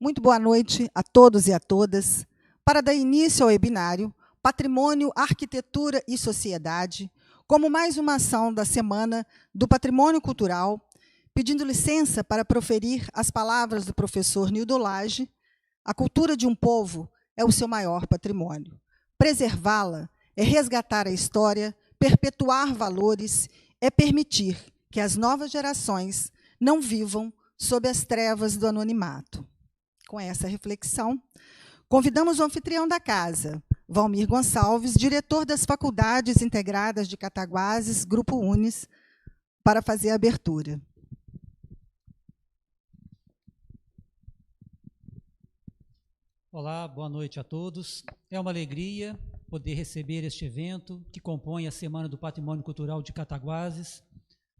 Muito boa noite a todos e a todas. Para dar início ao webinário Patrimônio, Arquitetura e Sociedade, como mais uma ação da Semana do Patrimônio Cultural, pedindo licença para proferir as palavras do professor Nildo Lage, a cultura de um povo é o seu maior patrimônio. Preservá-la é resgatar a história, perpetuar valores, é permitir que as novas gerações não vivam sob as trevas do anonimato. Com essa reflexão, convidamos o anfitrião da casa, Valmir Gonçalves, diretor das Faculdades Integradas de Cataguases, Grupo Unis, para fazer a abertura. Olá, boa noite a todos. É uma alegria poder receber este evento que compõe a Semana do Patrimônio Cultural de Cataguases.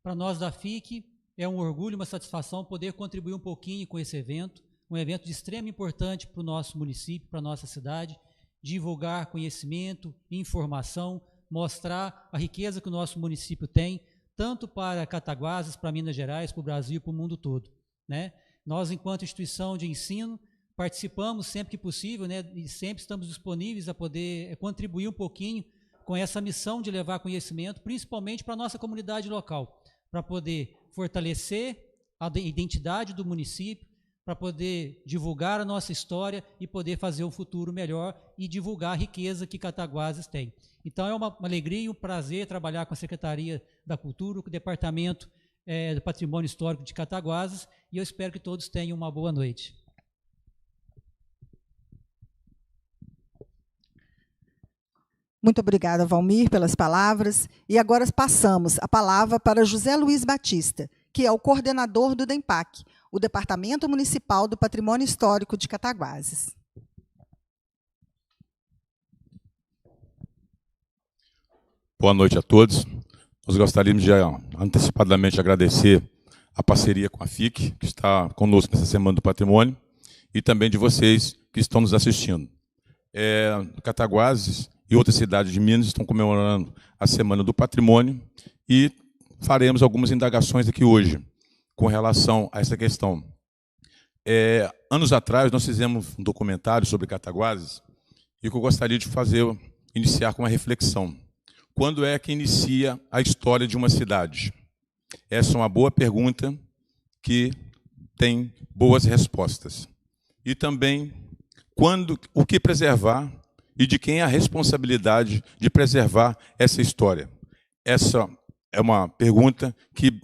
Para nós da FIC, é um orgulho, uma satisfação poder contribuir um pouquinho com esse evento, um evento de extrema importância para o nosso município, para a nossa cidade, divulgar conhecimento, informação, mostrar a riqueza que o nosso município tem, tanto para Cataguases, para Minas Gerais, para o Brasil, para o mundo todo, né? Nós, enquanto instituição de ensino, participamos sempre que possível, né, e sempre estamos disponíveis a poder contribuir um pouquinho com essa missão de levar conhecimento, principalmente para a nossa comunidade local, para poder fortalecer a identidade do município, para poder divulgar a nossa história e poder fazer um futuro melhor e divulgar a riqueza que Cataguases tem. Então é uma alegria e um prazer trabalhar com a Secretaria da Cultura, com o Departamento do Patrimônio Histórico de Cataguases, e eu espero que todos tenham uma boa noite. Muito obrigada, Valmir, pelas palavras. E agora passamos a palavra para José Luiz Batista, que é o coordenador do DEMPAC, o Departamento Municipal do Patrimônio Histórico de Cataguases. Boa noite a todos. Nós gostaríamos de antecipadamente agradecer a parceria com a FIC, que está conosco nessa Semana do Patrimônio, e também de vocês que estão nos assistindo. Cataguases e outras cidades de Minas estão comemorando a Semana do Patrimônio e faremos algumas indagações aqui hoje com relação a essa questão. Anos atrás, nós fizemos um documentário sobre Cataguases e que eu gostaria de iniciar com uma reflexão. Quando é que inicia a história de uma cidade? Essa é uma boa pergunta que tem boas respostas. E também, o que preservar e de quem é a responsabilidade de preservar essa história? Essa é uma pergunta que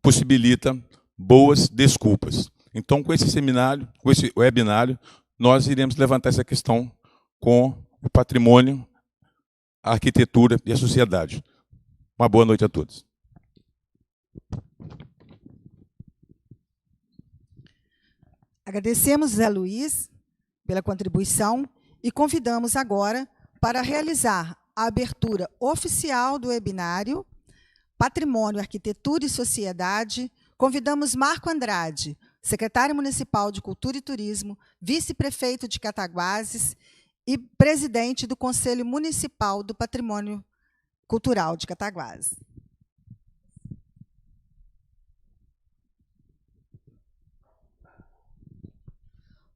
possibilita boas desculpas. Então, com esse seminário, com esse webinário, nós iremos levantar essa questão com o patrimônio, a arquitetura e a sociedade. Uma boa noite a todos. Agradecemos, Zé Luiz, pela contribuição e convidamos agora para realizar a abertura oficial do webinário Patrimônio, Arquitetura e Sociedade. Convidamos Marco Andrade, secretário municipal de Cultura e Turismo, vice-prefeito de Cataguases e presidente do Conselho Municipal do Patrimônio Cultural de Cataguases.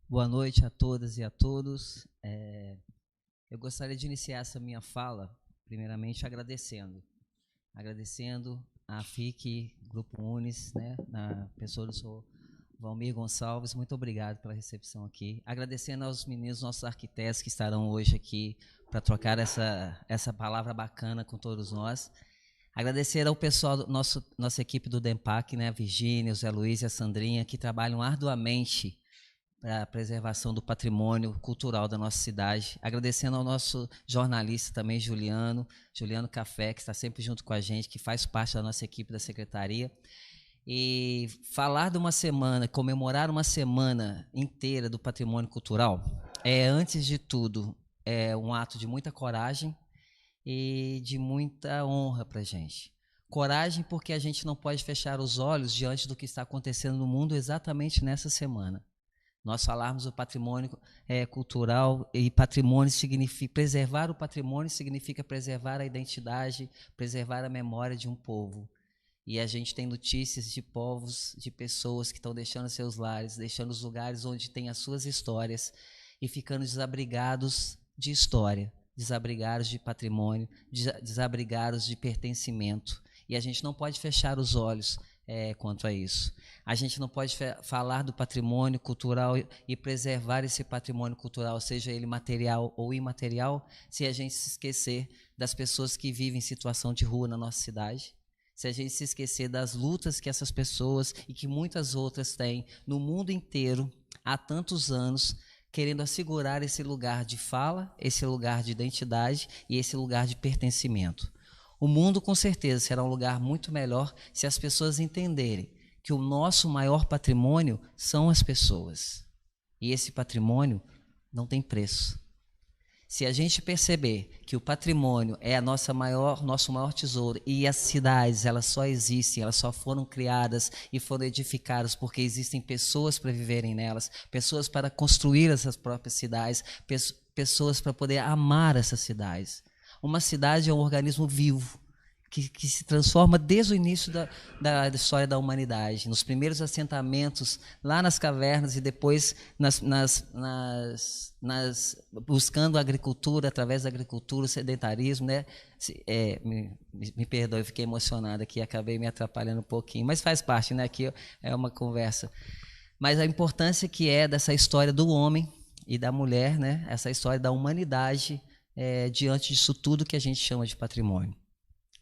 Boa noite a todas e a todos. Eu gostaria de iniciar essa minha fala, primeiramente agradecendo a FIC, Grupo Unis, né, na pessoa do senhor Valmir Gonçalves, muito obrigado pela recepção aqui. Agradecendo aos meninos, nossos arquitetos que estarão hoje aqui para trocar essa palavra bacana com todos nós. Agradecer ao pessoal, nossa equipe do DEMPAC, né, a Virgínia, o Zé Luiz e a Sandrinha, que trabalham arduamente para a preservação do patrimônio cultural da nossa cidade. Agradecendo ao nosso jornalista também, Juliano Café, que está sempre junto com a gente, que faz parte da nossa equipe da secretaria. E falar de uma semana, comemorar uma semana inteira do patrimônio cultural, antes de tudo, um ato de muita coragem e de muita honra para a gente. Coragem porque a gente não pode fechar os olhos diante do que está acontecendo no mundo exatamente nessa semana. Nós falarmos do patrimônio cultural, e patrimônio significa preservar o patrimônio, significa preservar a identidade, preservar a memória de um povo. E a gente tem notícias de povos, de pessoas que estão deixando seus lares, deixando os lugares onde tem as suas histórias e ficando desabrigados de história, desabrigados de patrimônio, desabrigados de pertencimento. E a gente não pode fechar os olhos quanto a isso. A gente não pode falar do patrimônio cultural e preservar esse patrimônio cultural, seja ele material ou imaterial, se a gente se esquecer das pessoas que vivem em situação de rua na nossa cidade, se a gente se esquecer das lutas que essas pessoas e que muitas outras têm no mundo inteiro há tantos anos, querendo assegurar esse lugar de fala, esse lugar de identidade e esse lugar de pertencimento. O mundo, com certeza, será um lugar muito melhor se as pessoas entenderem que o nosso maior patrimônio são as pessoas. E esse patrimônio não tem preço. Se a gente perceber que o patrimônio é nosso maior tesouro e as cidades, elas só existem, elas só foram criadas e foram edificadas porque existem pessoas para viverem nelas, pessoas para construir essas próprias cidades, pessoas para poder amar essas cidades. Uma cidade é um organismo vivo, que se transforma desde o início da história da humanidade, nos primeiros assentamentos, lá nas cavernas e depois buscando a agricultura, através da agricultura, o sedentarismo, né? Me perdoe, eu fiquei emocionado aqui, acabei me atrapalhando um pouquinho, mas faz parte, né? Aqui é uma conversa. Mas a importância que é dessa história do homem e da mulher, né? Essa história da humanidade diante disso tudo que a gente chama de patrimônio.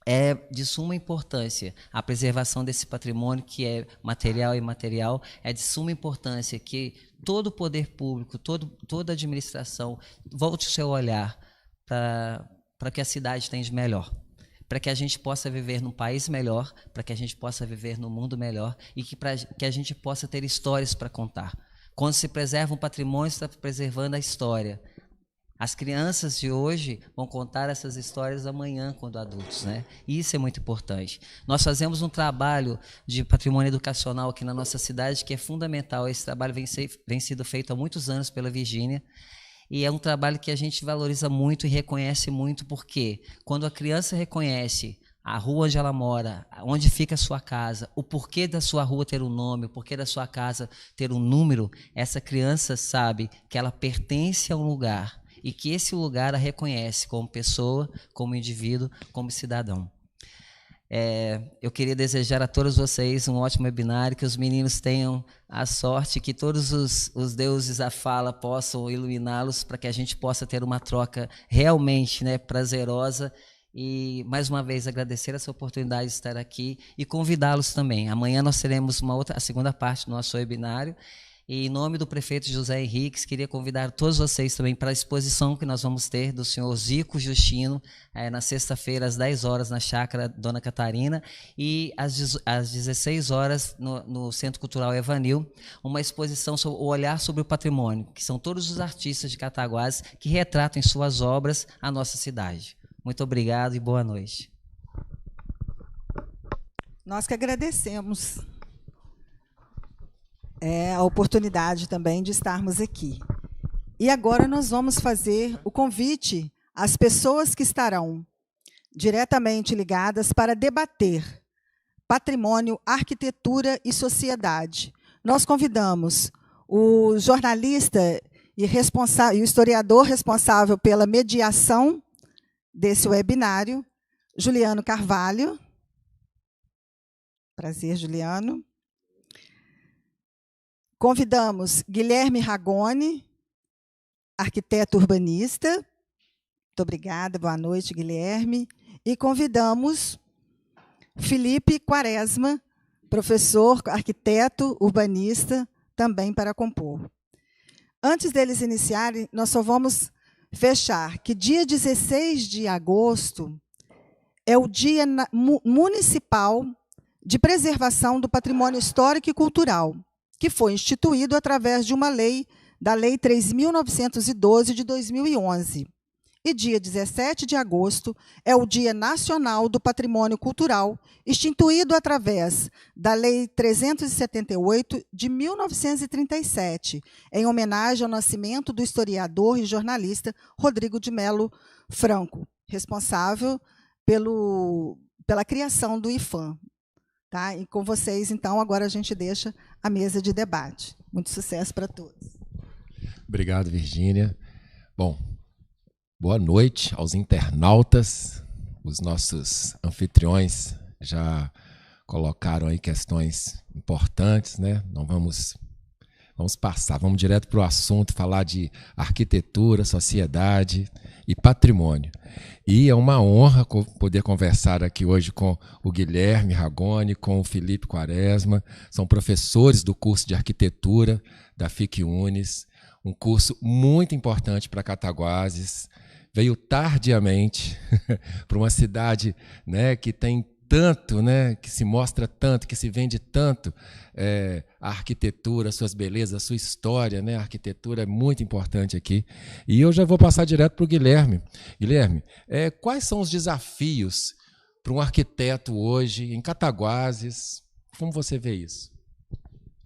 É de suma importância a preservação desse patrimônio que é material e imaterial, é de suma importância que todo o poder público, toda a administração volte o seu olhar para que a cidade tenha de melhor, para que a gente possa viver num país melhor, para que a gente possa viver num mundo melhor e que a gente possa ter histórias para contar. Quando se preserva um patrimônio, está preservando a história. As crianças de hoje vão contar essas histórias amanhã, quando adultos, né? E isso é muito importante. Nós fazemos um trabalho de patrimônio educacional aqui na nossa cidade que é fundamental. Esse trabalho vem sido feito há muitos anos pela Virgínia e é um trabalho que a gente valoriza muito e reconhece muito, porque quando a criança reconhece a rua onde ela mora, onde fica a sua casa, o porquê da sua rua ter um nome, o porquê da sua casa ter um número, essa criança sabe que ela pertence a um lugar e que esse lugar a reconhece como pessoa, como indivíduo, como cidadão. Eu queria desejar a todos vocês um ótimo webinário, que os meninos tenham a sorte, que todos os deuses da fala possam iluminá-los para que a gente possa ter uma troca realmente, né, prazerosa. E, mais uma vez, agradecer essa oportunidade de estar aqui e convidá-los também. Amanhã nós teremos a segunda parte do nosso webinário. E, em nome do prefeito José Henriques, queria convidar todos vocês também para a exposição que nós vamos ter do senhor Zico Justino, na sexta-feira, às 10 horas, na Chácara Dona Catarina, e às 16 horas, no Centro Cultural Evanil, uma exposição sobre o olhar sobre o patrimônio, que são todos os artistas de Cataguases que retratam em suas obras a nossa cidade. Muito obrigado e boa noite. Nós que agradecemos a oportunidade também de estarmos aqui. E agora nós vamos fazer o convite às pessoas que estarão diretamente ligadas para debater patrimônio, arquitetura e sociedade. Nós convidamos o jornalista e o historiador responsável pela mediação desse webinário, Juliano Carvalho. Prazer, Juliano. Convidamos Guilherme Ragone, arquiteto urbanista. Muito obrigada, boa noite, Guilherme. E convidamos Felipe Quaresma, professor, arquiteto, urbanista, também para compor. Antes deles iniciarem, nós só vamos fechar que dia 16 de agosto é o Dia Municipal de Preservação do Patrimônio Histórico e Cultural, que foi instituído através de uma lei, da Lei 3.912 de 2011. E dia 17 de agosto é o Dia Nacional do Patrimônio Cultural, instituído através da Lei 378 de 1937, em homenagem ao nascimento do historiador e jornalista Rodrigo de Melo Franco, responsável pela criação do IPHAN. Tá? E com vocês, então, agora a gente deixa a mesa de debate. Muito sucesso para todos. Obrigado, Virgínia. Bom, boa noite aos internautas. Os nossos anfitriões já colocaram aí questões importantes, né? Não vamos passar, vamos direto para o assunto, falar de arquitetura, sociedade e patrimônio. E é uma honra poder conversar aqui hoje com o Guilherme Ragone, com o Felipe Quaresma, são professores do curso de arquitetura da FIC Unis, um curso muito importante para Cataguases, veio tardiamente para uma cidade, né, que tem tanto, né, que se mostra tanto, que se vende tanto a arquitetura, suas belezas, a sua história, né? A arquitetura é muito importante aqui. E eu já vou passar direto para o Guilherme. Guilherme, quais são os desafios para um arquiteto hoje em Cataguases? Como você vê isso?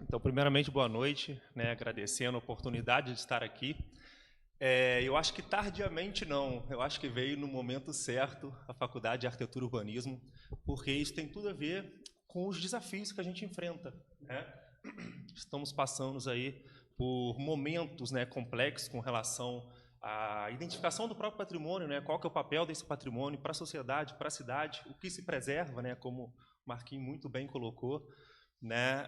Então, primeiramente, boa noite, né, agradecendo a oportunidade de estar aqui. Eu acho que tardiamente não, eu acho que veio no momento certo a Faculdade de Arquitetura e Urbanismo, porque isso tem tudo a ver com os desafios que a gente enfrenta, né? Estamos passando aí por momentos, né, complexos com relação à identificação do próprio patrimônio, né? Qual que é o papel desse patrimônio para a sociedade, para a cidade, o que se preserva, né? Como o Marquinhos muito bem colocou, né?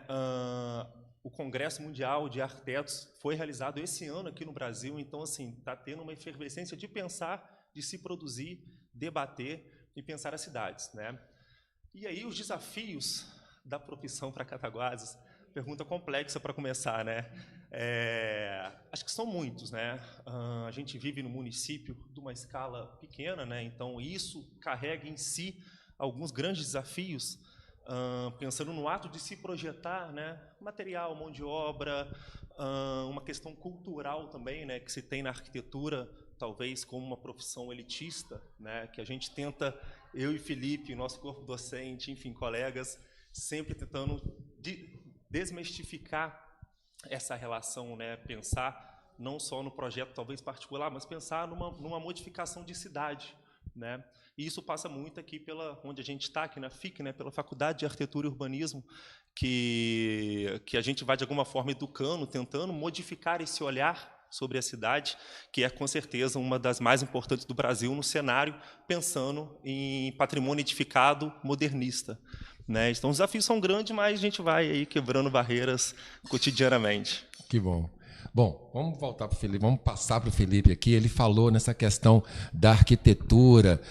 O Congresso Mundial de Arquitetos foi realizado esse ano aqui no Brasil, então assim está tendo uma efervescência de pensar, de se produzir, debater e pensar as cidades, né? E aí os desafios da profissão para Cataguases, pergunta complexa para começar, né? Acho que são muitos, né? A gente vive no município de uma escala pequena, né? Então isso carrega em si alguns grandes desafios. Pensando no ato de se projetar, né, material, mão de obra, uma questão cultural também, né, que se tem na arquitetura, talvez como uma profissão elitista, né, que a gente tenta, eu e Felipe, nosso corpo docente, enfim, colegas, sempre tentando desmistificar essa relação, né, pensar não só no projeto talvez particular, mas pensar numa modificação de cidade, né? E isso passa muito aqui onde a gente está, aqui na FIC, né, pela Faculdade de Arquitetura e Urbanismo, que a gente vai, de alguma forma, educando, tentando modificar esse olhar sobre a cidade, que é, com certeza, uma das mais importantes do Brasil no cenário, pensando em patrimônio edificado modernista, né? Então, os desafios são grandes, mas a gente vai aí quebrando barreiras cotidianamente. Que bom. Bom, vamos voltar para o Felipe, vamos passar para o Felipe aqui. Ele falou nessa questão da arquitetura,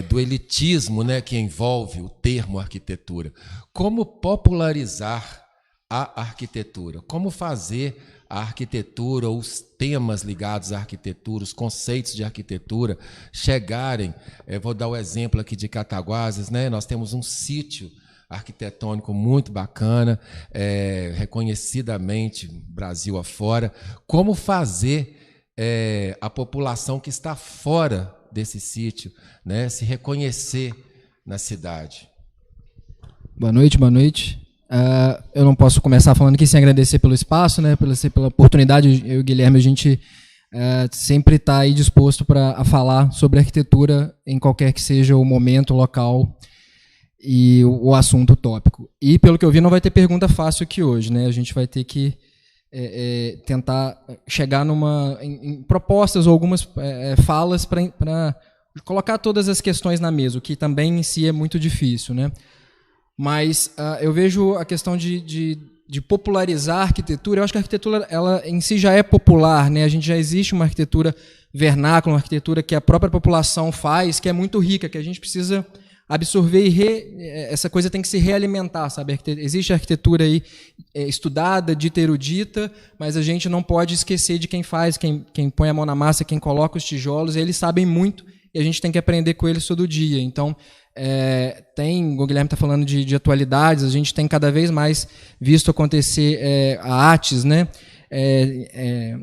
do elitismo, né, que envolve o termo arquitetura. Como popularizar a arquitetura? Como fazer a arquitetura, os temas ligados à arquitetura, os conceitos de arquitetura chegarem? Vou dar o exemplo aqui de Cataguases, né? Nós temos um sítio arquitetônico muito bacana, reconhecidamente Brasil afora. Como fazer a população que está fora desse sítio, né, se reconhecer na cidade? Boa noite, boa noite. Eu não posso começar falando aqui sem agradecer pelo espaço, né, pela oportunidade. Eu e o Guilherme, a gente sempre está aí disposto a falar sobre arquitetura em qualquer que seja o momento, o local e o assunto tópico. E, pelo que eu vi, não vai ter pergunta fácil aqui hoje, né? A gente vai ter que tentar chegar em propostas ou algumas falas para colocar todas as questões na mesa, o que também em si é muito difícil, né? Mas eu vejo a questão de popularizar a arquitetura. Eu acho que a arquitetura ela em si já é popular, né? A gente já existe uma arquitetura vernácula, uma arquitetura que a própria população faz, que é muito rica, que a gente precisa absorver essa coisa tem que se realimentar, sabe? Existe arquitetura aí estudada, dita, erudita, mas a gente não pode esquecer de quem faz, quem põe a mão na massa, quem coloca os tijolos. Eles sabem muito e a gente tem que aprender com eles todo dia. Então, o Guilherme está falando de atualidades, a gente tem cada vez mais visto acontecer a ATES, né?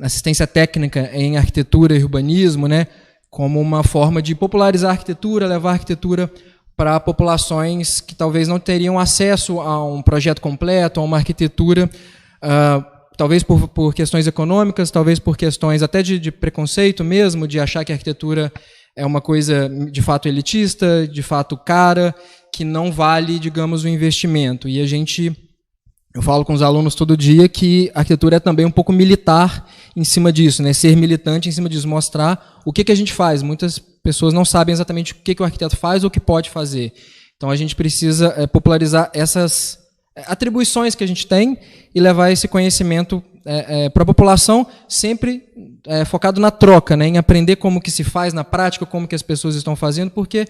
Assistência técnica em arquitetura e urbanismo, né? Como uma forma de popularizar a arquitetura, levar a arquitetura para populações que talvez não teriam acesso a um projeto completo, a uma arquitetura, talvez por questões econômicas, talvez por questões até de preconceito mesmo, de achar que a arquitetura é uma coisa de fato elitista, de fato cara, que não vale, digamos, o investimento. E eu falo com os alunos todo dia que a arquitetura é também um pouco militar em cima disso, né? Ser militante em cima disso, mostrar o que a gente faz. Muitas pessoas não sabem exatamente o que o arquiteto faz ou o que pode fazer. Então a gente precisa popularizar essas atribuições que a gente tem e levar esse conhecimento para a população, sempre focado na troca, né? Em aprender como que se faz na prática, como que as pessoas estão fazendo, porque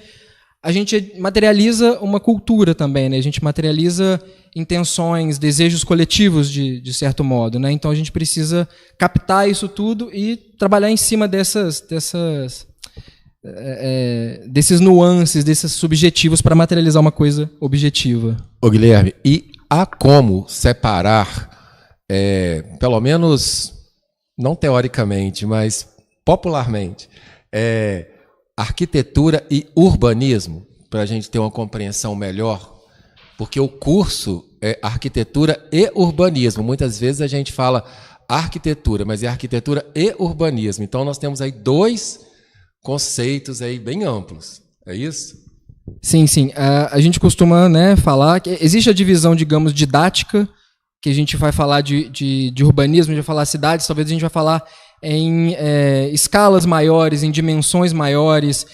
a gente materializa uma cultura também, né? A gente materializa intenções, desejos coletivos, de certo modo, né? Então a gente precisa captar isso tudo e trabalhar em cima desses nuances, desses subjetivos para materializar uma coisa objetiva. Ô Guilherme, e há como separar, pelo menos, não teoricamente, mas popularmente, arquitetura e urbanismo, para a gente ter uma compreensão melhor? Porque o curso é arquitetura e urbanismo. Muitas vezes a gente fala arquitetura, mas é arquitetura e urbanismo. Então nós temos aí dois conceitos aí bem amplos. É isso? Sim, sim. A gente costuma, né, falar que existe a divisão, digamos, didática, que a gente vai falar de urbanismo, a gente vai falar cidades, talvez a gente vai falar em escalas maiores, em dimensões maiores,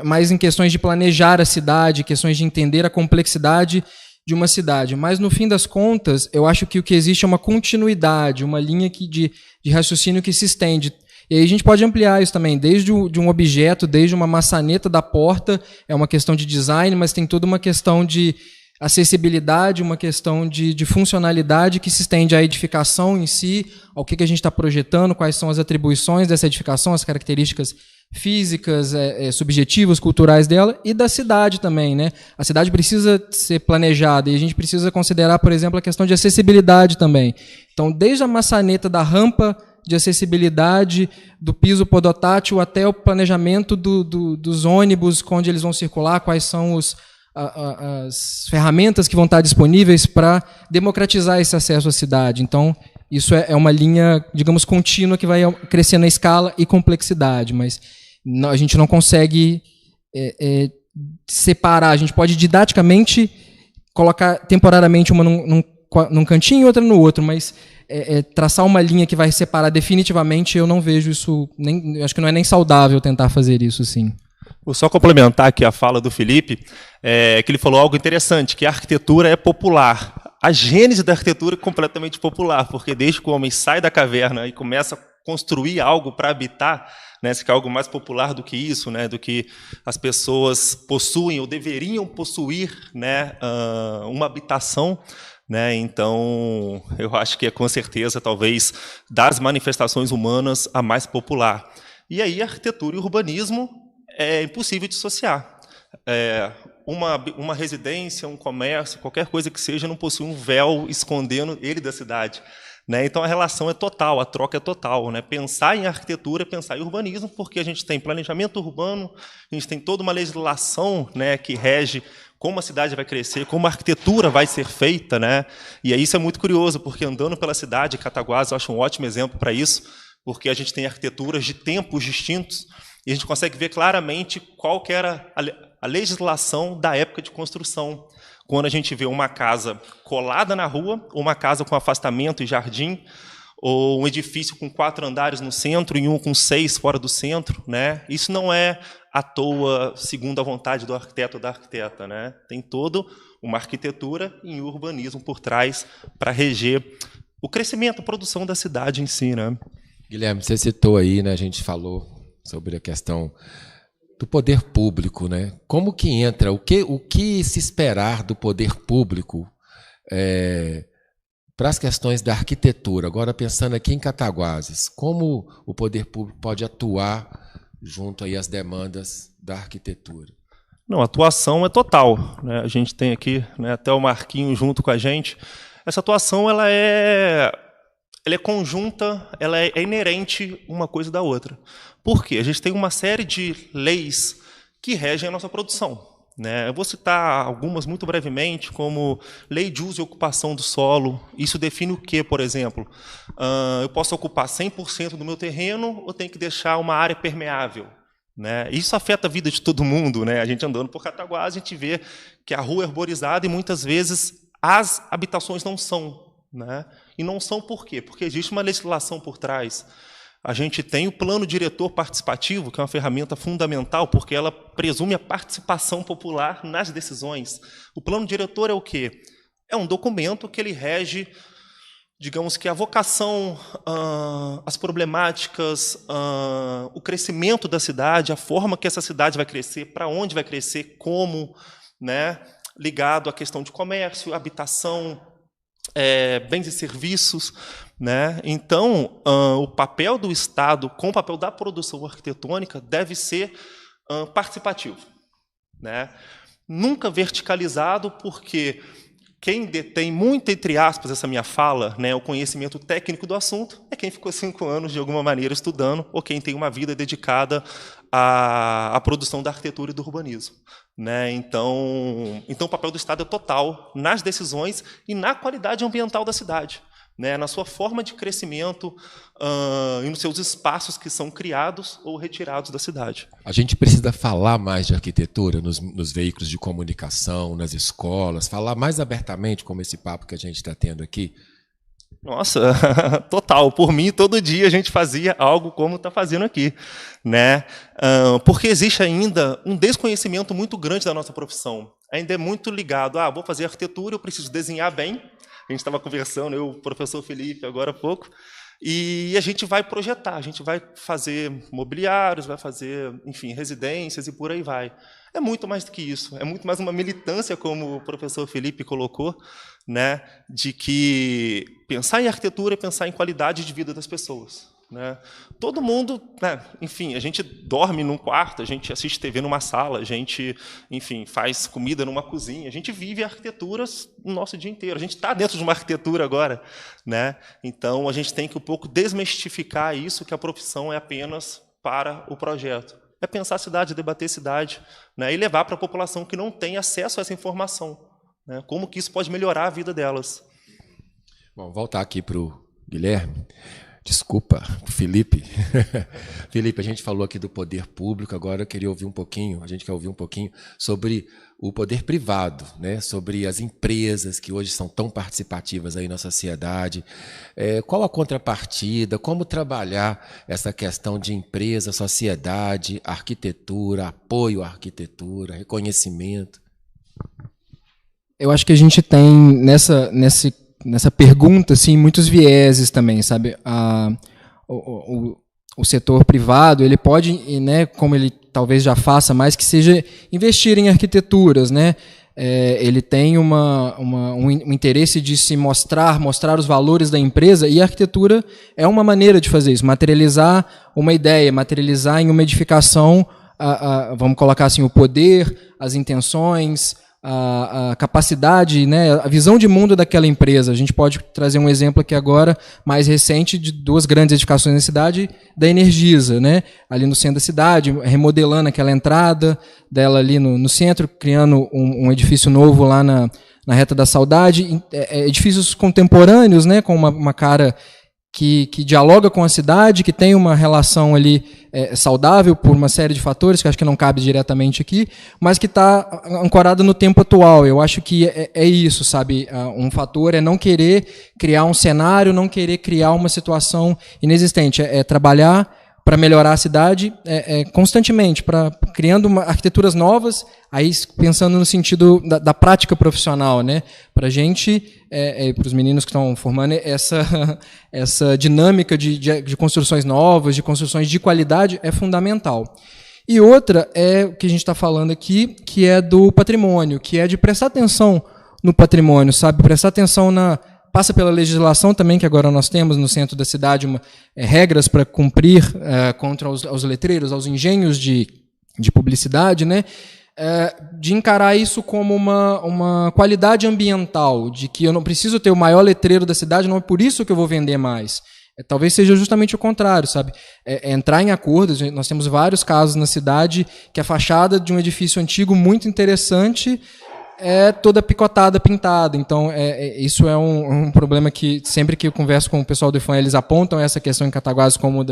mais em questões de planejar a cidade, questões de entender a complexidade de uma cidade. Mas, no fim das contas, eu acho que o que existe é uma continuidade, uma linha de raciocínio que se estende. E aí a gente pode ampliar isso também, desde um objeto, desde uma maçaneta da porta, é uma questão de design, mas tem toda uma questão de acessibilidade, uma questão de funcionalidade que se estende à edificação em si, ao que a gente está projetando, quais são as atribuições dessa edificação, as características físicas, subjetivas, culturais dela, e da cidade também, né? A cidade precisa ser planejada, e a gente precisa considerar, por exemplo, a questão de acessibilidade também. Então, desde a maçaneta da rampa de acessibilidade, do piso podotátil, até o planejamento dos ônibus, onde eles vão circular, quais são as ferramentas que vão estar disponíveis para democratizar esse acesso à cidade. Então, isso é uma linha, digamos, contínua que vai crescendo na escala e complexidade, mas a gente não consegue separar. A gente pode didaticamente colocar temporariamente uma num cantinho e outra no outro, mas traçar uma linha que vai separar definitivamente, eu não vejo isso, acho que não é nem saudável tentar fazer isso, sim. Vou só complementar aqui a fala do Felipe, que ele falou algo interessante, que a arquitetura é popular. A gênese da arquitetura é completamente popular, porque desde que o homem sai da caverna e começa a construir algo para habitar, né, se quer algo mais popular do que isso, né, do que as pessoas possuem ou deveriam possuir, né, uma habitação, né, então eu acho que é com certeza, talvez, das manifestações humanas a mais popular. E aí a arquitetura e o urbanismo é impossível dissociar. Uma residência, um comércio, qualquer coisa que seja, não possui um véu escondendo ele da cidade, né? Então a relação é total, a troca é total, né? Pensar em arquitetura é pensar em urbanismo, porque a gente tem planejamento urbano, a gente tem toda uma legislação, né, que rege como a cidade vai crescer, como a arquitetura vai ser feita, né? E aí isso é muito curioso, porque andando pela cidade, Cataguases, eu acho um ótimo exemplo para isso, porque a gente tem arquiteturas de tempos distintos, e a gente consegue ver claramente qual que era a legislação da época de construção. Quando a gente vê uma casa colada na rua, ou uma casa com afastamento e jardim, ou um edifício com 4 andares no centro e um com 6 fora do centro, né? Isso não é à toa segundo a vontade do arquiteto ou da arquiteta, né? Tem toda uma arquitetura e um urbanismo por trás para reger o crescimento, a produção da cidade em si, né? Guilherme, você citou aí, né? A gente falou sobre a questão do poder público, né? Como que entra, o que se esperar do poder público para as questões da arquitetura? Agora, pensando aqui em Cataguases, como o poder público pode atuar junto aí às demandas da arquitetura? Não, a atuação é total, né? A gente tem aqui, né, até o Marquinho junto com a gente. Essa atuação ela é conjunta, ela é inerente uma coisa da outra. Por quê? A gente tem uma série de leis que regem a nossa produção, né? Eu vou citar algumas muito brevemente, como Lei de Uso e Ocupação do Solo. Isso define o quê, por exemplo? Eu posso ocupar 100% do meu terreno ou tenho que deixar uma área permeável? né? Isso afeta a vida de todo mundo, né? A gente andando por Cataguases, a gente vê que a rua é arborizada e muitas vezes as habitações não são, né? E não são por quê? Porque existe uma legislação por trás. A gente tem o plano diretor participativo, que é uma ferramenta fundamental, porque ela presume a participação popular nas decisões. O plano diretor é o quê? É um documento que ele rege, digamos que a vocação, as problemáticas, o crescimento da cidade, a forma que essa cidade vai crescer, para onde vai crescer, como, né, ligado à questão de comércio, habitação, bens e serviços, né? Então, o papel do Estado, com o papel da produção arquitetônica, deve ser participativo, né? Nunca verticalizado, porque quem detém muito, entre aspas, essa minha fala, né, o conhecimento técnico do assunto, é quem ficou 5 anos, de alguma maneira, estudando, ou quem tem uma vida dedicada à produção da arquitetura e do urbanismo, né? Então, o papel do Estado é total nas decisões e na qualidade ambiental da cidade, né, na sua forma de crescimento e nos seus espaços que são criados ou retirados da cidade. A gente precisa falar mais de arquitetura nos veículos de comunicação, nas escolas, falar mais abertamente, como esse papo que a gente está tendo aqui. Nossa, total. Por mim, todo dia a gente fazia algo como está fazendo aqui, né? Porque existe ainda um desconhecimento muito grande da nossa profissão. Ainda é muito ligado, vou fazer arquitetura, eu preciso desenhar bem. A gente estava conversando, eu, o professor Felipe, agora há pouco, e a gente vai projetar, a gente vai fazer mobiliários, vai fazer, enfim, residências e por aí vai. É muito mais do que isso, é muito mais uma militância, como o professor Felipe colocou, né, de que pensar em arquitetura é pensar em qualidade de vida das pessoas, né? Todo mundo, né, enfim, a gente dorme num quarto, a gente assiste TV numa sala, a gente, enfim, faz comida numa cozinha, a gente vive arquiteturas o nosso dia inteiro, a gente está dentro de uma arquitetura agora, né? Então a gente tem que um pouco desmistificar isso, que a profissão é apenas para o projeto. É pensar a cidade, debater a cidade, né, e levar para a população que não tem acesso a essa informação, né, como que isso pode melhorar a vida delas. Bom, voltar aqui para o Guilherme. Desculpa, Felipe. Felipe, a gente falou aqui do poder público, agora eu queria ouvir um pouquinho, a gente quer ouvir um pouquinho sobre o poder privado, né? Sobre as empresas que hoje são tão participativas aí na sociedade. Qual a contrapartida, como trabalhar essa questão de empresa, sociedade, arquitetura, apoio à arquitetura, reconhecimento? Eu acho que a gente tem nessa pergunta, assim, muitos vieses também, sabe? O setor privado, ele pode, né, como ele talvez já faça mais, que seja investir em arquiteturas, né? Ele tem um interesse de se mostrar os valores da empresa, e a arquitetura é uma maneira de fazer isso, materializar uma ideia, materializar em uma edificação, vamos colocar assim, o poder, as intenções, a capacidade, né, a visão de mundo daquela empresa. A gente pode trazer um exemplo aqui agora, mais recente, de 2 grandes edificações na cidade, da Energisa, né, ali no centro da cidade, remodelando aquela entrada dela ali no centro, criando um edifício novo lá na Reta da Saudade, edifícios contemporâneos, né, com uma cara que dialoga com a cidade, que tem uma relação ali saudável por uma série de fatores, que acho que não cabe diretamente aqui, mas que está ancorada no tempo atual. Eu acho que é isso, sabe? Um fator é não querer criar um cenário, não querer criar uma situação inexistente, é trabalhar para melhorar a cidade constantemente, criando arquiteturas novas, aí pensando no sentido da prática profissional, né? Para a gente, para os meninos que estão formando, essa dinâmica de construções novas, de construções de qualidade é fundamental. E outra é o que a gente está falando aqui, que é do patrimônio, que é de prestar atenção no patrimônio, sabe? Prestar atenção passa pela legislação também, que agora nós temos no centro da cidade regras para cumprir contra os letreiros, aos engenhos de publicidade, né? De encarar isso como uma qualidade ambiental, de que eu não preciso ter o maior letreiro da cidade, não é por isso que eu vou vender mais. Talvez seja justamente o contrário, sabe? Entrar em acordos. Nós temos vários casos na cidade que a fachada de um edifício antigo muito interessante é toda picotada, pintada. Então, isso é um problema que, sempre que eu converso com o pessoal do IFAM, eles apontam essa questão em Cataguases como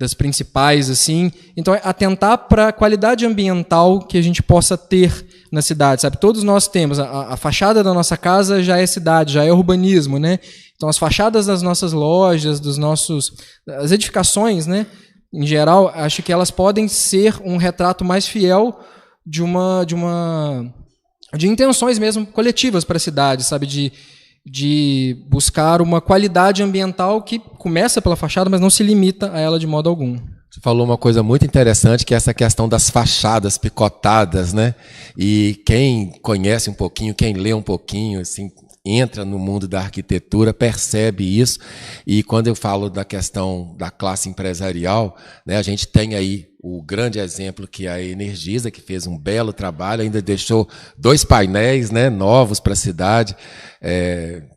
das principais, assim. Então, é atentar para a qualidade ambiental que a gente possa ter na cidade, sabe? Todos nós temos, a fachada da nossa casa já é cidade, já é urbanismo, né? Então, as fachadas das nossas lojas, as edificações, né? Em geral, acho que elas podem ser um retrato mais fiel de intenções mesmo coletivas para a cidade, sabe? De buscar uma qualidade ambiental que começa pela fachada, mas não se limita a ela de modo algum. Você falou uma coisa muito interessante, que é essa questão das fachadas picotadas, né? E quem conhece um pouquinho, quem lê um pouquinho, assim, entra no mundo da arquitetura, percebe isso. E quando eu falo da questão da classe empresarial, né, a gente tem aí o grande exemplo que é a Energisa, que fez um belo trabalho, ainda deixou 2 painéis, né, novos para a cidade,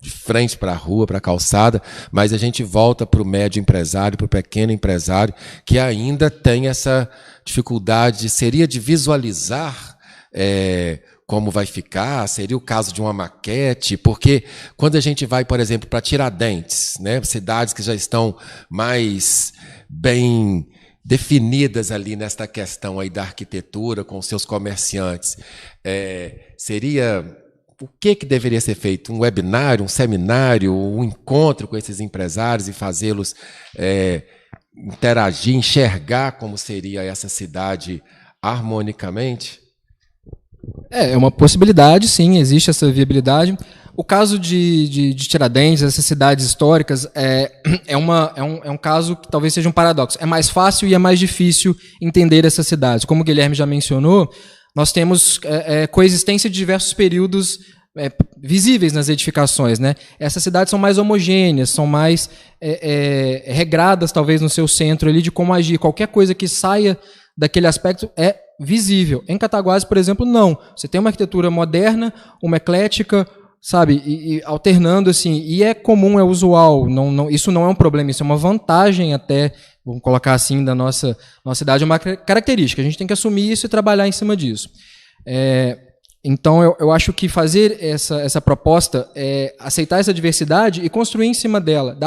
de frente para a rua, para a calçada, mas a gente volta para o médio empresário, para o pequeno empresário, que ainda tem essa dificuldade, seria de visualizar como vai ficar, seria o caso de uma maquete, porque quando a gente vai, por exemplo, para Tiradentes, né, cidades que já estão mais bem definidas ali nesta questão aí da arquitetura, com seus comerciantes, seria o que deveria ser feito? Um webinário, um seminário, um encontro com esses empresários e fazê-los interagir, enxergar como seria essa cidade harmonicamente? É uma possibilidade, sim, existe essa viabilidade. O caso de Tiradentes, essas cidades históricas, é um caso que talvez seja um paradoxo. É mais fácil e é mais difícil entender essas cidades. Como o Guilherme já mencionou, nós temos coexistência de diversos períodos visíveis nas edificações, né? Essas cidades são mais homogêneas, são mais regradas, talvez, no seu centro ali de como agir. Qualquer coisa que saia daquele aspecto é visível. Em Cataguases, por exemplo, não. Você tem uma arquitetura moderna, uma eclética, sabe, e alternando assim, e é comum, é usual, isso não é um problema, isso é uma vantagem até, vamos colocar assim, da nossa cidade, é uma característica, a gente tem que assumir isso e trabalhar em cima disso. Então, eu acho que fazer essa proposta é aceitar essa diversidade e construir em cima dela.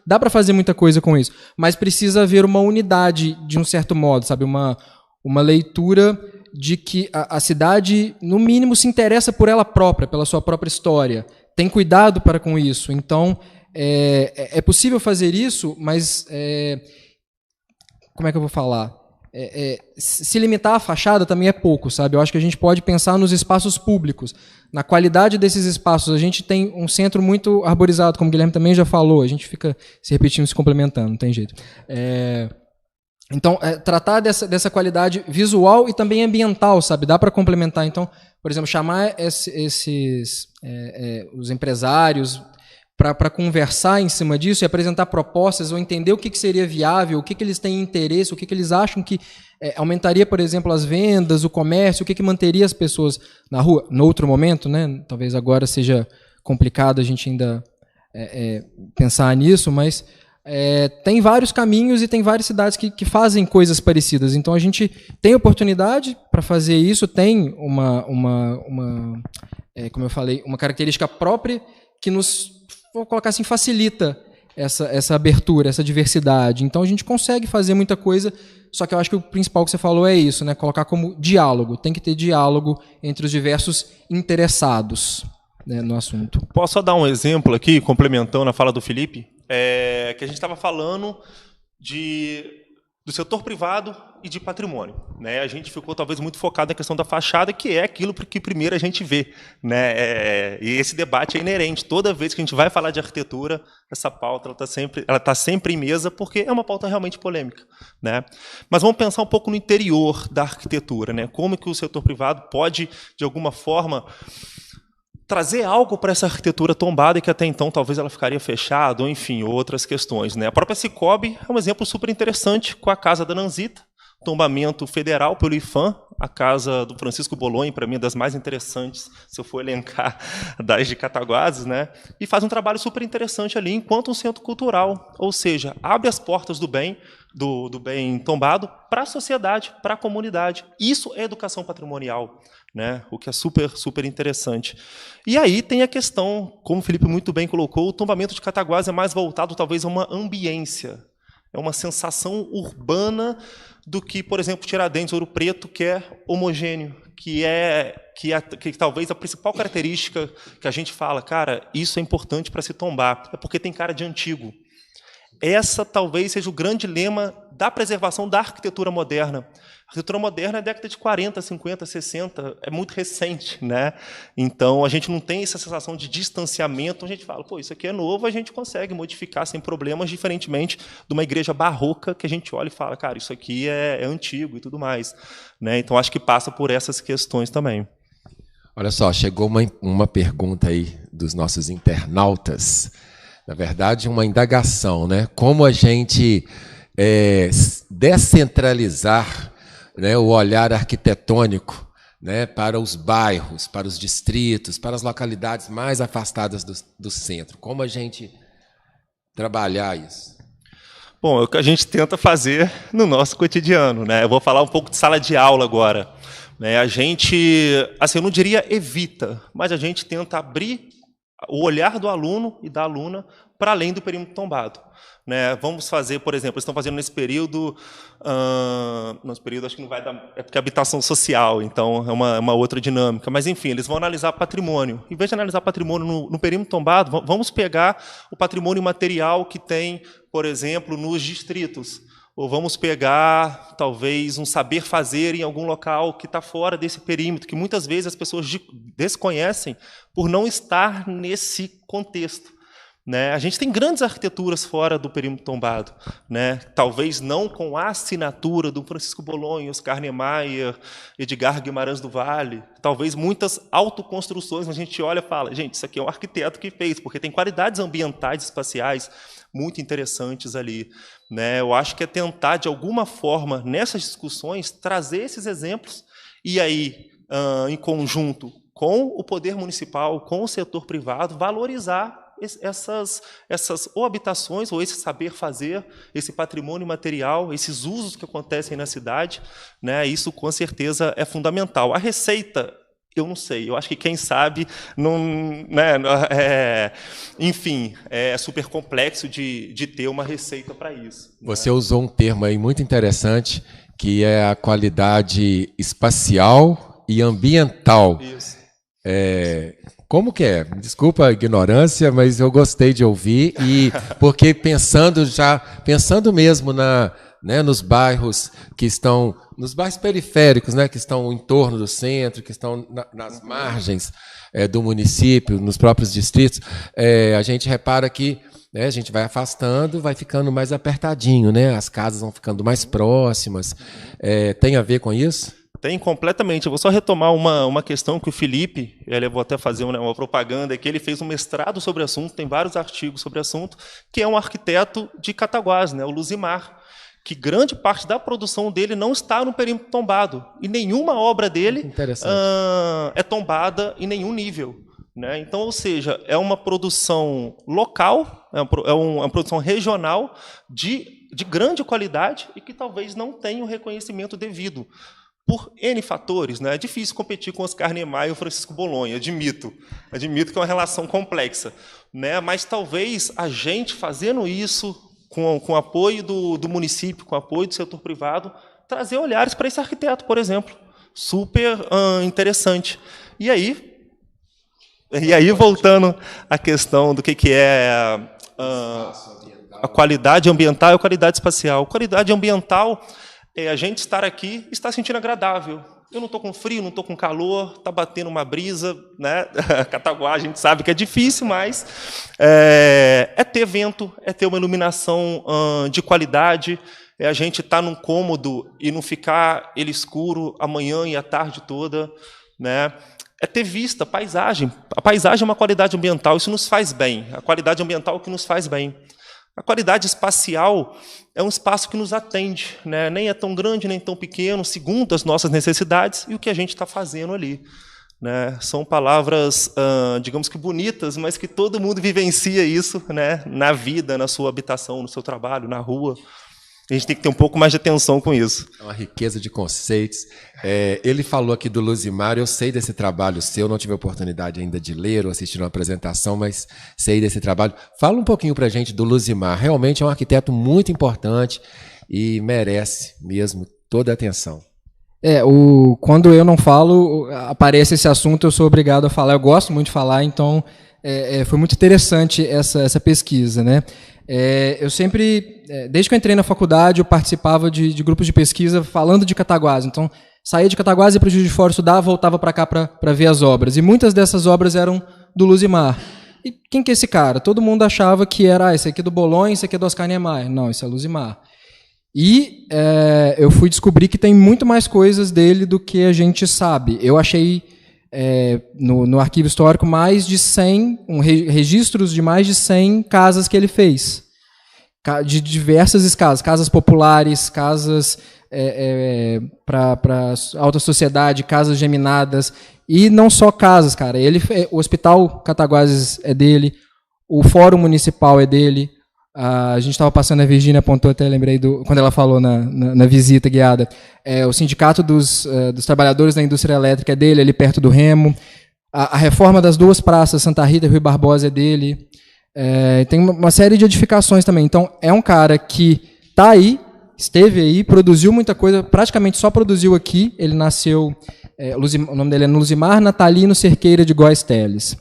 Dá para fazer muita coisa com isso, mas precisa haver uma unidade, de um certo modo, sabe, uma leitura de que a cidade, no mínimo, se interessa por ela própria, pela sua própria história. Tem cuidado para com isso. Então, é possível fazer isso, mas como é que eu vou falar? Se limitar à fachada também é pouco, sabe? Eu acho que a gente pode pensar nos espaços públicos, na qualidade desses espaços. A gente tem um centro muito arborizado, como o Guilherme também já falou, a gente fica se repetindo, se complementando, não tem jeito. Então, tratar dessa qualidade visual e também ambiental, sabe? Dá para complementar. Então, por exemplo, chamar os empresários para conversar em cima disso e apresentar propostas ou entender o que seria viável, o que eles têm interesse, o que eles acham que aumentaria, por exemplo, as vendas, o comércio, o que manteria as pessoas na rua. No outro momento, né? Talvez agora seja complicado a gente ainda pensar nisso, mas tem vários caminhos e tem várias cidades que fazem coisas parecidas. Então, a gente tem oportunidade para fazer isso, tem como eu falei, uma característica própria que nos, vou colocar assim, facilita essa abertura, essa diversidade. Então, a gente consegue fazer muita coisa, só que eu acho que o principal que você falou é isso, né? Colocar como diálogo. Tem que ter diálogo entre os diversos interessados, né, no assunto. Posso só dar um exemplo aqui, complementando a fala do Felipe? Que a gente estava falando do setor privado e de patrimônio, né? A gente ficou talvez muito focado na questão da fachada, que é aquilo que primeiro a gente vê, né? E esse debate é inerente. Toda vez que a gente vai falar de arquitetura, essa pauta ela está sempre em mesa, porque é uma pauta realmente polêmica, né? Mas vamos pensar um pouco no interior da arquitetura, né? Como que o setor privado pode, de alguma forma, trazer algo para essa arquitetura tombada e que até então talvez ela ficaria fechada, ou enfim, outras questões, né? A própria Cicobi é um exemplo super interessante com a Casa da Nanzita, tombamento federal pelo IFAM, a casa do Francisco Bolonha, para mim, é das mais interessantes, se eu for elencar das de Cataguases, né? E faz um trabalho super interessante ali, enquanto um centro cultural, ou seja, abre as portas do bem tombado para a sociedade, para a comunidade. Isso é educação patrimonial, né? O que é super, super interessante. E aí tem a questão, como o Felipe muito bem colocou, o tombamento de Cataguases é mais voltado talvez a uma ambiência. é uma sensação urbana do que, por exemplo, Tiradentes, Ouro Preto, que é homogêneo, que talvez a principal característica que a gente fala, cara, isso é importante para se tombar, é porque tem cara de antigo. Essa talvez seja o grande lema da preservação da arquitetura moderna. A arquitetura moderna é década de 40, 50, 60, é muito recente, né? Então, a gente não tem essa sensação de distanciamento, a gente fala, pô, isso aqui é novo, a gente consegue modificar sem problemas, diferentemente de uma igreja barroca, que a gente olha e fala, cara, isso aqui é antigo e tudo mais, né? Então, acho que passa por essas questões também. Olha só, chegou uma pergunta aí dos nossos internautas. Na verdade, uma indagação, né? Como a gente descentralizar, né, o olhar arquitetônico, né, para os bairros, para os distritos, para as localidades mais afastadas do centro. Como a gente trabalhar isso? Bom, é o que a gente tenta fazer no nosso cotidiano, né? Eu vou falar um pouco de sala de aula agora. Né? A gente, assim, eu não diria evita, mas a gente tenta abrir o olhar do aluno e da aluna para além do perímetro tombado. Né? Vamos fazer, por exemplo, eles estão fazendo nesse período, acho que não vai dar, é porque é habitação social, então é uma outra dinâmica, mas enfim, eles vão analisar patrimônio. Em vez de analisar patrimônio no perímetro tombado, vamos pegar o patrimônio material que tem, por exemplo, nos distritos, ou vamos pegar, talvez, um saber fazer em algum local que está fora desse perímetro, que muitas vezes as pessoas desconhecem por não estar nesse contexto. Né? A gente tem grandes arquiteturas fora do perímetro tombado, né? Talvez não com a assinatura do Francisco Bolonha, Oscar Niemeyer, Edgar Guimarães do Vale, talvez muitas autoconstruções, a gente olha e fala, gente, isso aqui é um arquiteto que fez, porque tem qualidades ambientais e espaciais muito interessantes ali. Né? Eu acho que é tentar, de alguma forma, nessas discussões, trazer esses exemplos e aí, em conjunto com o poder municipal, com o setor privado, valorizar essas ou habitações, ou esse saber fazer, esse patrimônio material, esses usos que acontecem na cidade, né? Isso, com certeza, é fundamental. A receita, eu não sei, eu acho que quem sabe, não, né, enfim, é super complexo de ter uma receita para isso. Você usou um termo aí muito interessante, que é a qualidade espacial e ambiental. Isso. Como que é? Desculpa a ignorância, mas eu gostei de ouvir, e porque pensando mesmo nos bairros que estão, nos bairros periféricos, né, que estão em torno do centro, que estão nas margens do município, nos próprios distritos, a gente repara que, né, a gente vai afastando, vai ficando mais apertadinho, né? As casas vão ficando mais próximas. Tem a ver com isso? Tem completamente. Eu vou só retomar uma questão que o Felipe, eu vou até fazer uma propaganda aqui, ele fez um mestrado sobre o assunto, tem vários artigos sobre o assunto, que é um arquiteto de Cataguás, né, o Luzimar, que grande parte da produção dele não está no perímetro tombado, e nenhuma obra dele é tombada em nenhum nível. Né? Então, ou seja, é uma produção local, é uma produção regional de grande qualidade e que talvez não tenha o reconhecimento devido. Por N fatores, né? É difícil competir com Oscar Niemeyer e o Francisco Bolonha, admito que é uma relação complexa, né? Mas talvez a gente fazendo isso com o apoio do município, com o apoio do setor privado, trazer olhares para esse arquiteto, por exemplo, super interessante. E aí voltando à questão do que é a qualidade ambiental e a qualidade espacial. Qualidade ambiental é a gente estar aqui e estar sentindo agradável. Eu não estou com frio, não estou com calor, está batendo uma brisa, né? Cataguá, a gente sabe que é difícil, mas é ter vento, é ter uma iluminação de qualidade, é a gente estar num cômodo e não ficar ele escuro a manhã e a tarde toda, né? É ter vista, paisagem. A paisagem é uma qualidade ambiental, isso nos faz bem. A qualidade ambiental é o que nos faz bem. A qualidade espacial é um espaço que nos atende, né? Nem é tão grande, nem tão pequeno, segundo as nossas necessidades e o que a gente está fazendo ali. Né? São palavras, digamos que bonitas, mas que todo mundo vivencia isso, né? Na vida, na sua habitação, no seu trabalho, na rua. A gente tem que ter um pouco mais de atenção com isso. É uma riqueza de conceitos. Ele falou aqui do Luzimar, eu sei desse trabalho seu, não tive a oportunidade ainda de ler ou assistir uma apresentação, mas sei desse trabalho. Fala um pouquinho para a gente do Luzimar. Realmente é um arquiteto muito importante e merece mesmo toda a atenção. Quando eu não falo, aparece esse assunto, eu sou obrigado a falar. Eu gosto muito de falar, então foi muito interessante essa pesquisa, né? Eu sempre, desde que eu entrei na faculdade, eu participava de grupos de pesquisa falando de Cataguases. Então, saía de Cataguases, ia para o Juiz de Fora estudar, voltava para cá para ver as obras. E muitas dessas obras eram do Luzimar. E quem que é esse cara? Todo mundo achava que era esse aqui é do Bolonha, esse aqui é do Oscar Niemeyer. Não, esse é Luzimar. E eu fui descobrir que tem muito mais coisas dele do que a gente sabe. Eu achei no arquivo histórico mais de 100, registros de mais de 100 casas que ele fez. De diversas escalas, casas populares, casas para alta sociedade, casas geminadas, e não só casas, cara. O Hospital Cataguases é dele, o Fórum Municipal é dele. A gente estava passando, a Virgínia apontou, até lembrei quando ela falou na visita guiada, o Sindicato dos Trabalhadores da Indústria Elétrica é dele, ali perto do Remo. A reforma das duas praças, Santa Rita e Rui Barbosa, é dele. Tem uma série de edificações também. Então, é um cara que está aí, esteve aí, produziu muita coisa, praticamente só produziu aqui. Ele nasceu, o nome dele é Luzimar Natalino Cerqueira de Góes Teles.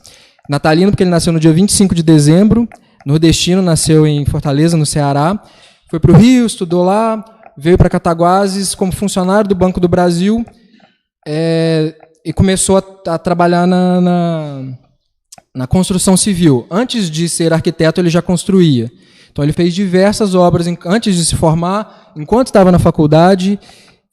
Natalino porque ele nasceu no dia 25 de dezembro, nordestino, nasceu em Fortaleza, no Ceará, foi para o Rio, estudou lá, veio para Cataguases como funcionário do Banco do Brasil e começou a trabalhar na construção civil. Antes de ser arquiteto, ele já construía. Então, ele fez diversas obras antes de se formar, enquanto estava na faculdade,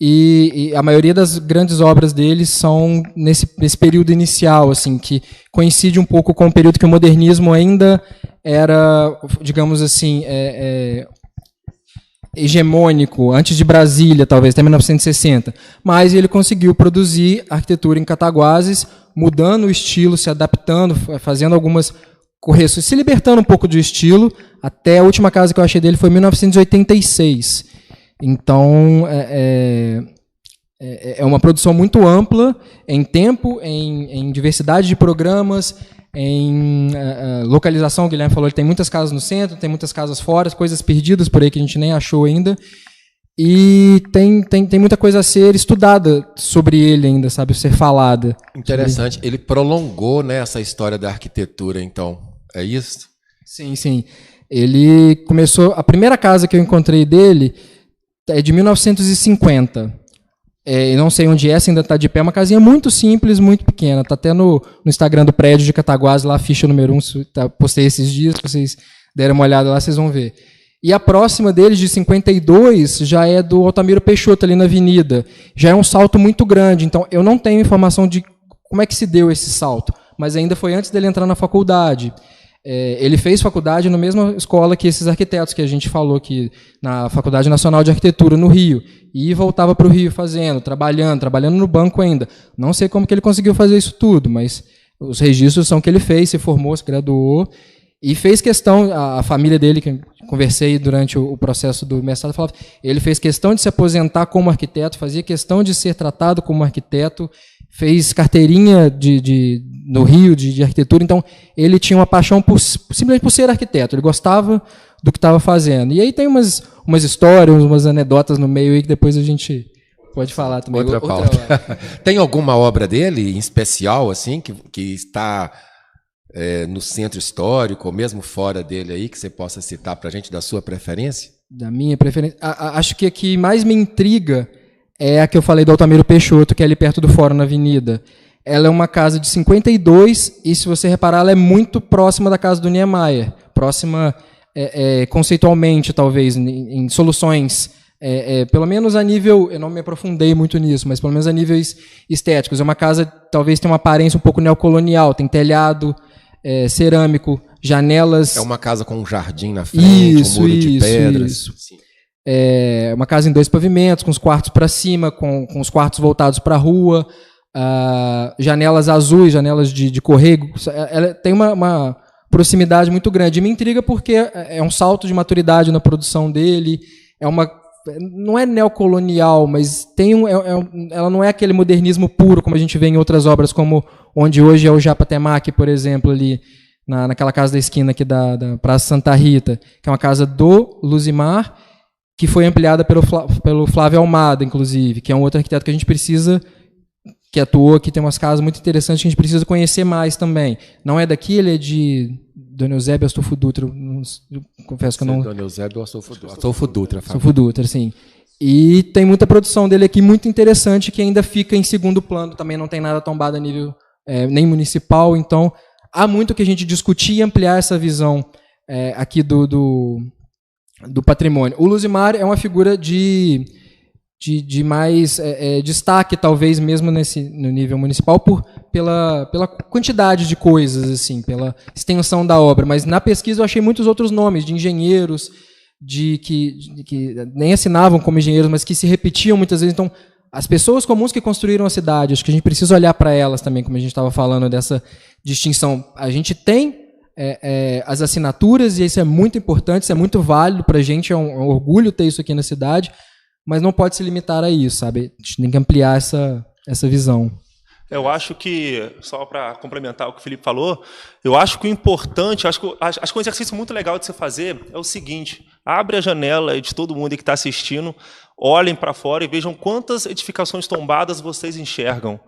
e a maioria das grandes obras dele são nesse período inicial, assim, que coincide um pouco com o período que o modernismo ainda era, digamos assim, hegemônico, antes de Brasília, talvez, até 1960. Mas ele conseguiu produzir arquitetura em Cataguases, mudando o estilo, se adaptando, fazendo algumas correções, se libertando um pouco do estilo, até a última casa que eu achei dele foi em 1986. Então, é uma produção muito ampla em tempo, em diversidade de programas, em localização. O Guilherme falou, ele tem muitas casas no centro, tem muitas casas fora, coisas perdidas por aí que a gente nem achou ainda. E tem muita coisa a ser estudada sobre ele ainda, sabe, ser falada. Interessante. Ele prolongou, né, essa história da arquitetura, então. É isso? Sim, sim. Ele começou... A primeira casa que eu encontrei dele é de 1950. Eu não sei onde é, se ainda está de pé. É uma casinha muito simples, muito pequena. Está até no Instagram do prédio de Cataguases, lá a ficha número 1. Postei esses dias, se vocês derem uma olhada lá, vocês vão ver. E a próxima deles, de 52, já é do Altamiro Peixoto, ali na Avenida. Já é um salto muito grande. Então, eu não tenho informação de como é que se deu esse salto, mas ainda foi antes dele entrar na faculdade. Ele fez faculdade na mesma escola que esses arquitetos que a gente falou aqui, na Faculdade Nacional de Arquitetura, no Rio. E voltava para o Rio fazendo, trabalhando no banco ainda. Não sei como que ele conseguiu fazer isso tudo, mas os registros são que ele fez, se formou, se graduou. E fez questão, a família dele, que eu conversei durante o processo do mestrado, falava, ele fez questão de se aposentar como arquiteto, fazia questão de ser tratado como arquiteto, fez carteirinha no Rio de arquitetura, então ele tinha uma paixão simplesmente por ser arquiteto, ele gostava do que estava fazendo. E aí tem umas histórias, umas anedotas no meio aí que depois a gente pode falar também. Outra pauta. Tem alguma obra dele em especial, assim, que está... no centro histórico, ou mesmo fora dele aí, que você possa citar para a gente da sua preferência? Da minha preferência? Acho que a que mais me intriga é a que eu falei do Altamiro Peixoto, que é ali perto do Fórum, na Avenida. Ela é uma casa de 52, e se você reparar, ela é muito próxima da casa do Niemeyer. Próxima conceitualmente, talvez, em soluções, pelo menos a nível, eu não me aprofundei muito nisso, mas pelo menos a níveis estéticos. É uma casa, talvez, tem uma aparência um pouco neocolonial, tem telhado, cerâmico, janelas... É uma casa com um jardim na frente, um muro de pedras. Isso. É uma casa em 2 pavimentos, com os quartos para cima, com os quartos voltados para a rua, janelas azuis, janelas de corrego. Ela tem uma proximidade muito grande. E me intriga porque é um salto de maturidade na produção dele, é uma não é neocolonial, mas ela não é aquele modernismo puro como a gente vê em outras obras, como onde hoje é o Japatemac, por exemplo, ali naquela casa da esquina aqui da Praça Santa Rita, que é uma casa do Luzimar, que foi ampliada pelo Flávio Almada, inclusive, que é um outro arquiteto que a gente precisa, que atuou aqui, tem umas casas muito interessantes que a gente precisa conhecer mais também. Não é daqui, ele é de Dona Eusébio Astolfo Dutra, confesso que eu não... Dona Eusébio Astolfo Dutra. Astolfo Dutra, sim. E tem muita produção dele aqui muito interessante que ainda fica em segundo plano, também não tem nada tombado a nível nem municipal, então há muito que a gente discutir e ampliar essa visão aqui do patrimônio. O Luzimar é uma figura de mais destaque, talvez mesmo no nível municipal, pela quantidade de coisas, assim, pela extensão da obra. Mas na pesquisa eu achei muitos outros nomes, de engenheiros, que nem assinavam como engenheiros, mas que se repetiam muitas vezes. Então, as pessoas comuns que construíram a cidade, acho que a gente precisa olhar para elas também, como a gente estava falando, dessa distinção. A gente tem as assinaturas, e isso é muito importante, isso é muito válido para a gente, é um orgulho ter isso aqui na cidade, mas não pode se limitar a isso, sabe? A gente tem que ampliar essa visão. Eu acho que, só para complementar o que o Felipe falou, eu acho que o importante, acho que um exercício muito legal de se fazer é o seguinte: abre a janela de todo mundo que está assistindo, olhem para fora e vejam quantas edificações tombadas vocês enxergam.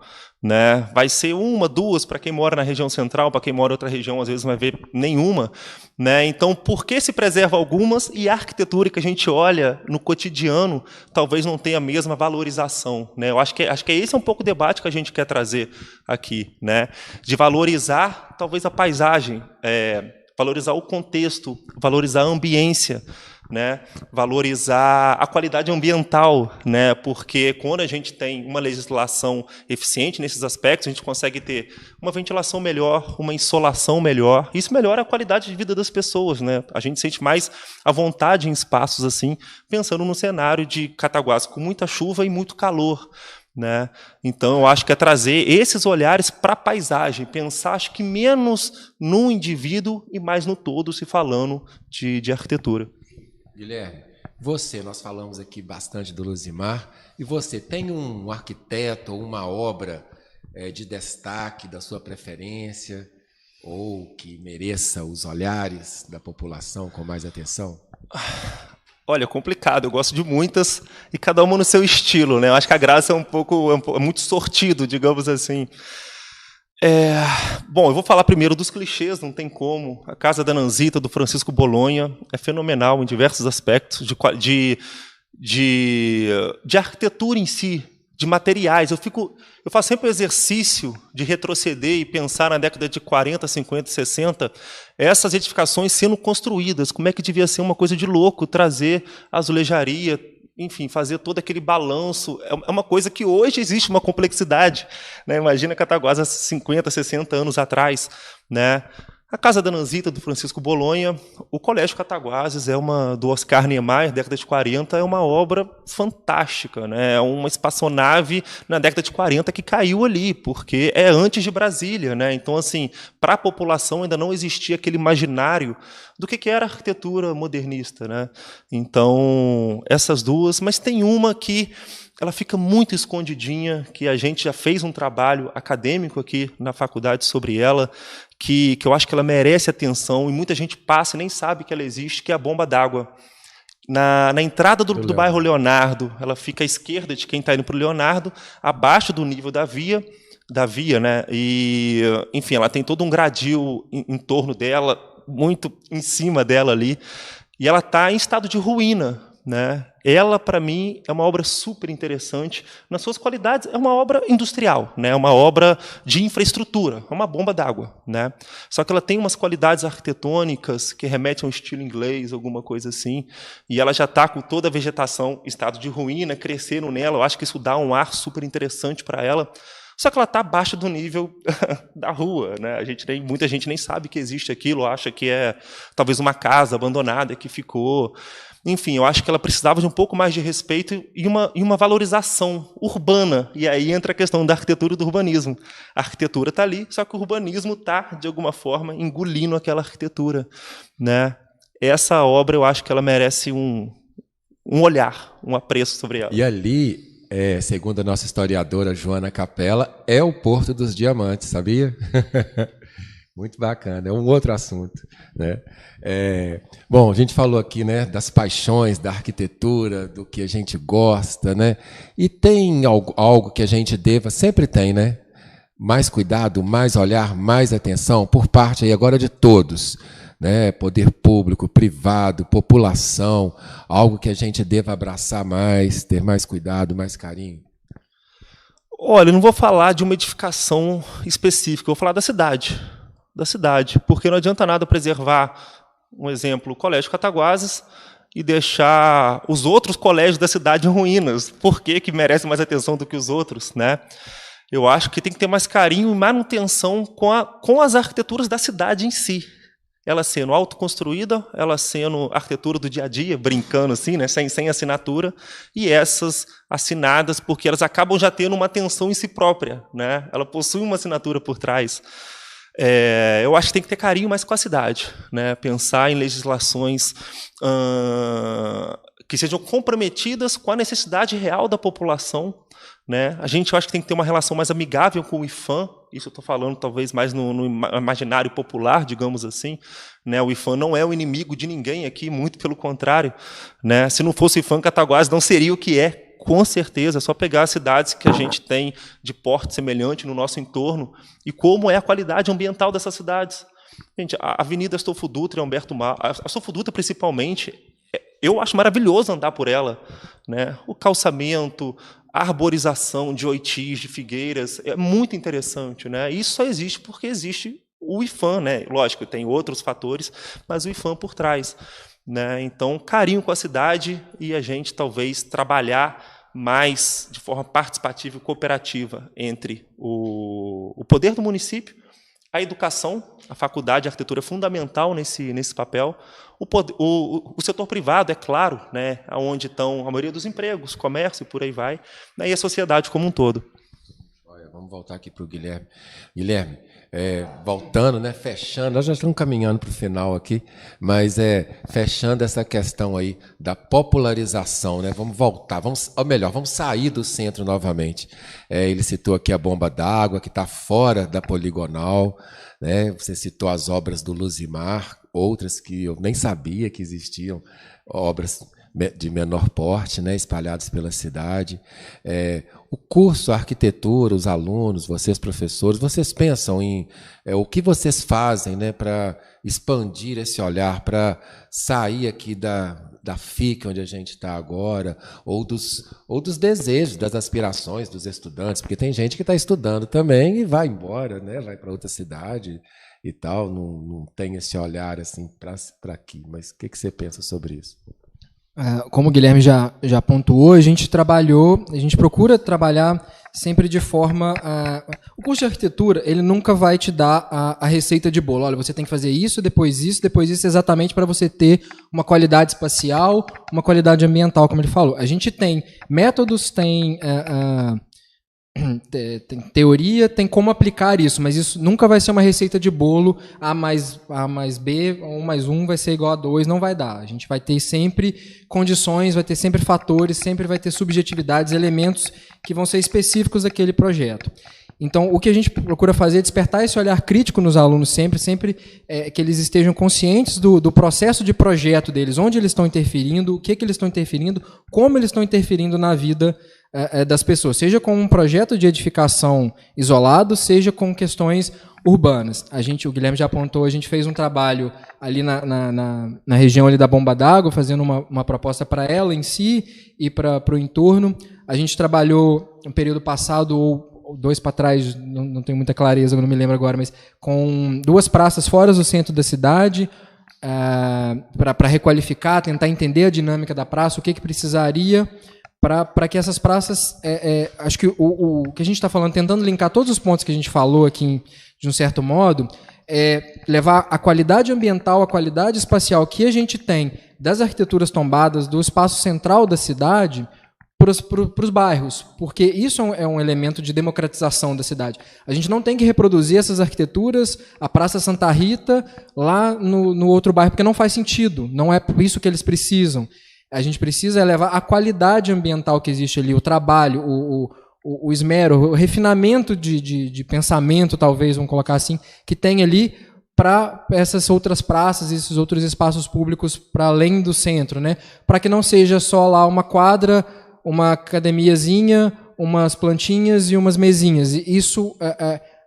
Né? Vai ser uma, duas, para quem mora na região central, para quem mora em outra região, às vezes não vai ver nenhuma. Né? Então, por que se preserva algumas e a arquitetura que a gente olha no cotidiano talvez não tenha a mesma valorização? Né? Eu acho que esse é um pouco o debate que a gente quer trazer aqui, né? De valorizar talvez a paisagem, valorizar o contexto, valorizar a ambiência, né? Valorizar a qualidade ambiental, né? Porque quando a gente tem uma legislação eficiente nesses aspectos, a gente consegue ter uma ventilação melhor, uma insolação melhor. Isso melhora a qualidade de vida das pessoas, né? A gente sente mais à vontade em espaços assim, pensando no cenário de Cataguases com muita chuva e muito calor. Né? Então, eu acho que é trazer esses olhares para a paisagem, pensar, acho que menos no indivíduo e mais no todo, se falando de arquitetura. Guilherme, nós falamos aqui bastante do Luzimar, e você tem um arquiteto ou uma obra de destaque da sua preferência, ou que mereça os olhares da população com mais atenção? Olha, complicado, eu gosto de muitas, e cada uma no seu estilo, né? Eu acho que a graça é muito sortido, digamos assim. Bom, eu vou falar primeiro dos clichês, não tem como. A Casa da Nanzita, do Francisco Bolonha, é fenomenal em diversos aspectos, de arquitetura em si, de materiais. Eu faço sempre o exercício de retroceder e pensar na década de 40, 50, 60, essas edificações sendo construídas, como é que devia ser uma coisa de louco, trazer azulejaria, enfim, fazer todo aquele balanço. É uma coisa que hoje existe uma complexidade. Né? Imagina Cataguases 50, 60 anos atrás. Né? A Casa da Nanzita, do Francisco Bolonha, o Colégio Cataguases, do Oscar Niemeyer, década de 40, é uma obra fantástica. Né? É uma espaçonave na década de 40 que caiu ali, porque é antes de Brasília. Né? Então, assim, para a população ainda não existia aquele imaginário do que era arquitetura modernista. Né? Então, essas duas, mas tem uma que ela fica muito escondidinha, que a gente já fez um trabalho acadêmico aqui na faculdade sobre ela, que eu acho que ela merece atenção, e muita gente passa e nem sabe que ela existe, que é a bomba d'água. Na entrada do bairro Leonardo, ela fica à esquerda de quem está indo para o Leonardo, abaixo do nível da via, né? E, enfim, ela tem todo um gradil em torno dela, muito em cima dela ali, e ela está em estado de ruína. Né? Ela, para mim, é uma obra super interessante. Nas suas qualidades, é uma obra industrial, né? É uma obra de infraestrutura, é uma bomba d'água. Né? Só que ela tem umas qualidades arquitetônicas que remetem a um estilo inglês, alguma coisa assim, e ela já está com toda a vegetação em estado de ruína, crescendo nela. Eu acho que isso dá um ar super interessante para ela. Só que ela está abaixo do nível da rua. Né? Muita gente nem sabe que existe aquilo, acha que é talvez uma casa abandonada que ficou. Enfim, eu acho que ela precisava de um pouco mais de respeito e uma valorização urbana. E aí entra a questão da arquitetura e do urbanismo. A arquitetura está ali, só que o urbanismo está, de alguma forma, engolindo aquela arquitetura. Né? Essa obra, eu acho que ela merece olhar, um apreço sobre ela. E ali, segundo a nossa historiadora Joana Capella, é o Porto dos Diamantes, sabia? Muito bacana, é um outro assunto, né? Bom, a gente falou aqui, né, das paixões, da arquitetura, do que a gente gosta, né? E tem algo que a gente deva, sempre tem, né? Mais cuidado, mais olhar, mais atenção por parte aí agora de todos, né? Poder público, privado, população, algo que a gente deva abraçar mais, ter mais cuidado, mais carinho. Olha, eu não vou falar de uma edificação específica, eu vou falar da cidade, porque não adianta nada preservar, um exemplo, o Colégio Cataguases e deixar os outros colégios da cidade em ruínas. Por que merecem mais atenção do que os outros, né? Eu acho que tem que ter mais carinho e manutenção com as arquiteturas da cidade em si. Ela sendo autoconstruída, ela sendo arquitetura do dia a dia, brincando assim, né, sem assinatura, e essas assinadas, porque elas acabam já tendo uma atenção em si própria, né? Ela possui uma assinatura por trás. Eu acho que tem que ter carinho mais com a cidade, né? Pensar em legislações que sejam comprometidas com a necessidade real da população, né? Eu acho que tem que ter uma relação mais amigável com o IPHAN. Isso eu estou falando talvez mais no imaginário popular, digamos assim, né? O IPHAN não é o inimigo de ninguém aqui, muito pelo contrário, né? Se não fosse o IPHAN, Cataguases não seria o que é. Com certeza, é só pegar as cidades que a gente tem de porte semelhante no nosso entorno e como é a qualidade ambiental dessas cidades. Gente, a Avenida Astolfo Dutra e Humberto Mauro, a Astolfo Dutra principalmente, eu acho maravilhoso andar por ela, né? O calçamento, a arborização de oitis, de figueiras, é muito interessante, né? Isso só existe porque existe o IPHAN, né? Lógico, tem outros fatores, mas o IPHAN por trás, né? Então, carinho com a cidade e a gente talvez trabalhar mais de forma participativa e cooperativa entre o poder do município, a educação, a faculdade de arquitetura é fundamental nesse papel, o setor privado, é claro, né, onde estão a maioria dos empregos, comércio, por aí vai, né, e a sociedade como um todo. Olha, vamos voltar aqui para o Guilherme. Guilherme, voltando, né, fechando, nós já estamos caminhando para o final aqui, mas fechando essa questão aí da popularização, né, vamos voltar, vamos sair do centro novamente. Ele citou aqui a bomba d'água, que está fora da poligonal, né, você citou as obras do Luzimar, outras que eu nem sabia que existiam, obras de menor porte, né, espalhados pela cidade. O curso, a arquitetura, os alunos, vocês professores, vocês pensam em o que vocês fazem, né, para expandir esse olhar, para sair aqui da FIC, onde a gente está agora, ou dos desejos, das aspirações dos estudantes, porque tem gente que está estudando também e vai embora, né, vai para outra cidade e tal, não tem esse olhar assim para aqui. Mas o que você pensa sobre isso? Como o Guilherme já pontuou, a gente procura trabalhar sempre de forma... o curso de arquitetura, ele nunca vai te dar a receita de bolo. Olha, você tem que fazer isso, depois isso, exatamente para você ter uma qualidade espacial, uma qualidade ambiental, como ele falou. A gente tem métodos, tem teoria, tem como aplicar isso, mas isso nunca vai ser uma receita de bolo, A mais B, 1 mais 1 vai ser igual a 2, não vai dar. A gente vai ter sempre condições, vai ter sempre fatores, sempre vai ter subjetividades, elementos que vão ser específicos daquele projeto. Então, o que a gente procura fazer é despertar esse olhar crítico nos alunos sempre que eles estejam conscientes do processo de projeto deles, onde eles estão interferindo, o que eles estão interferindo, como eles estão interferindo na vida das pessoas, seja com um projeto de edificação isolado, seja com questões urbanas. O Guilherme já apontou, a gente fez um trabalho ali na região ali da bomba d'água, fazendo uma proposta para ela em si e para o entorno. A gente trabalhou no período passado, ou 2 para trás, não tenho muita clareza, não me lembro agora, mas com 2 praças fora do centro da cidade, para requalificar, tentar entender a dinâmica da praça, o que precisaria para que essas praças, acho que o que a gente está falando, tentando linkar todos os pontos que a gente falou aqui, de um certo modo, levar a qualidade ambiental, a qualidade espacial que a gente tem das arquiteturas tombadas, do espaço central da cidade, para os bairros, porque isso é um elemento de democratização da cidade. A gente não tem que reproduzir essas arquiteturas, a Praça Santa Rita, lá no outro bairro, porque não faz sentido, não é isso que eles precisam. A gente precisa elevar a qualidade ambiental que existe ali, o trabalho, o esmero, o refinamento de pensamento, talvez, vamos colocar assim, que tem ali para essas outras praças, esses outros espaços públicos para além do centro, né? Para que não seja só lá uma quadra, uma academiazinha, umas plantinhas e umas mesinhas. E isso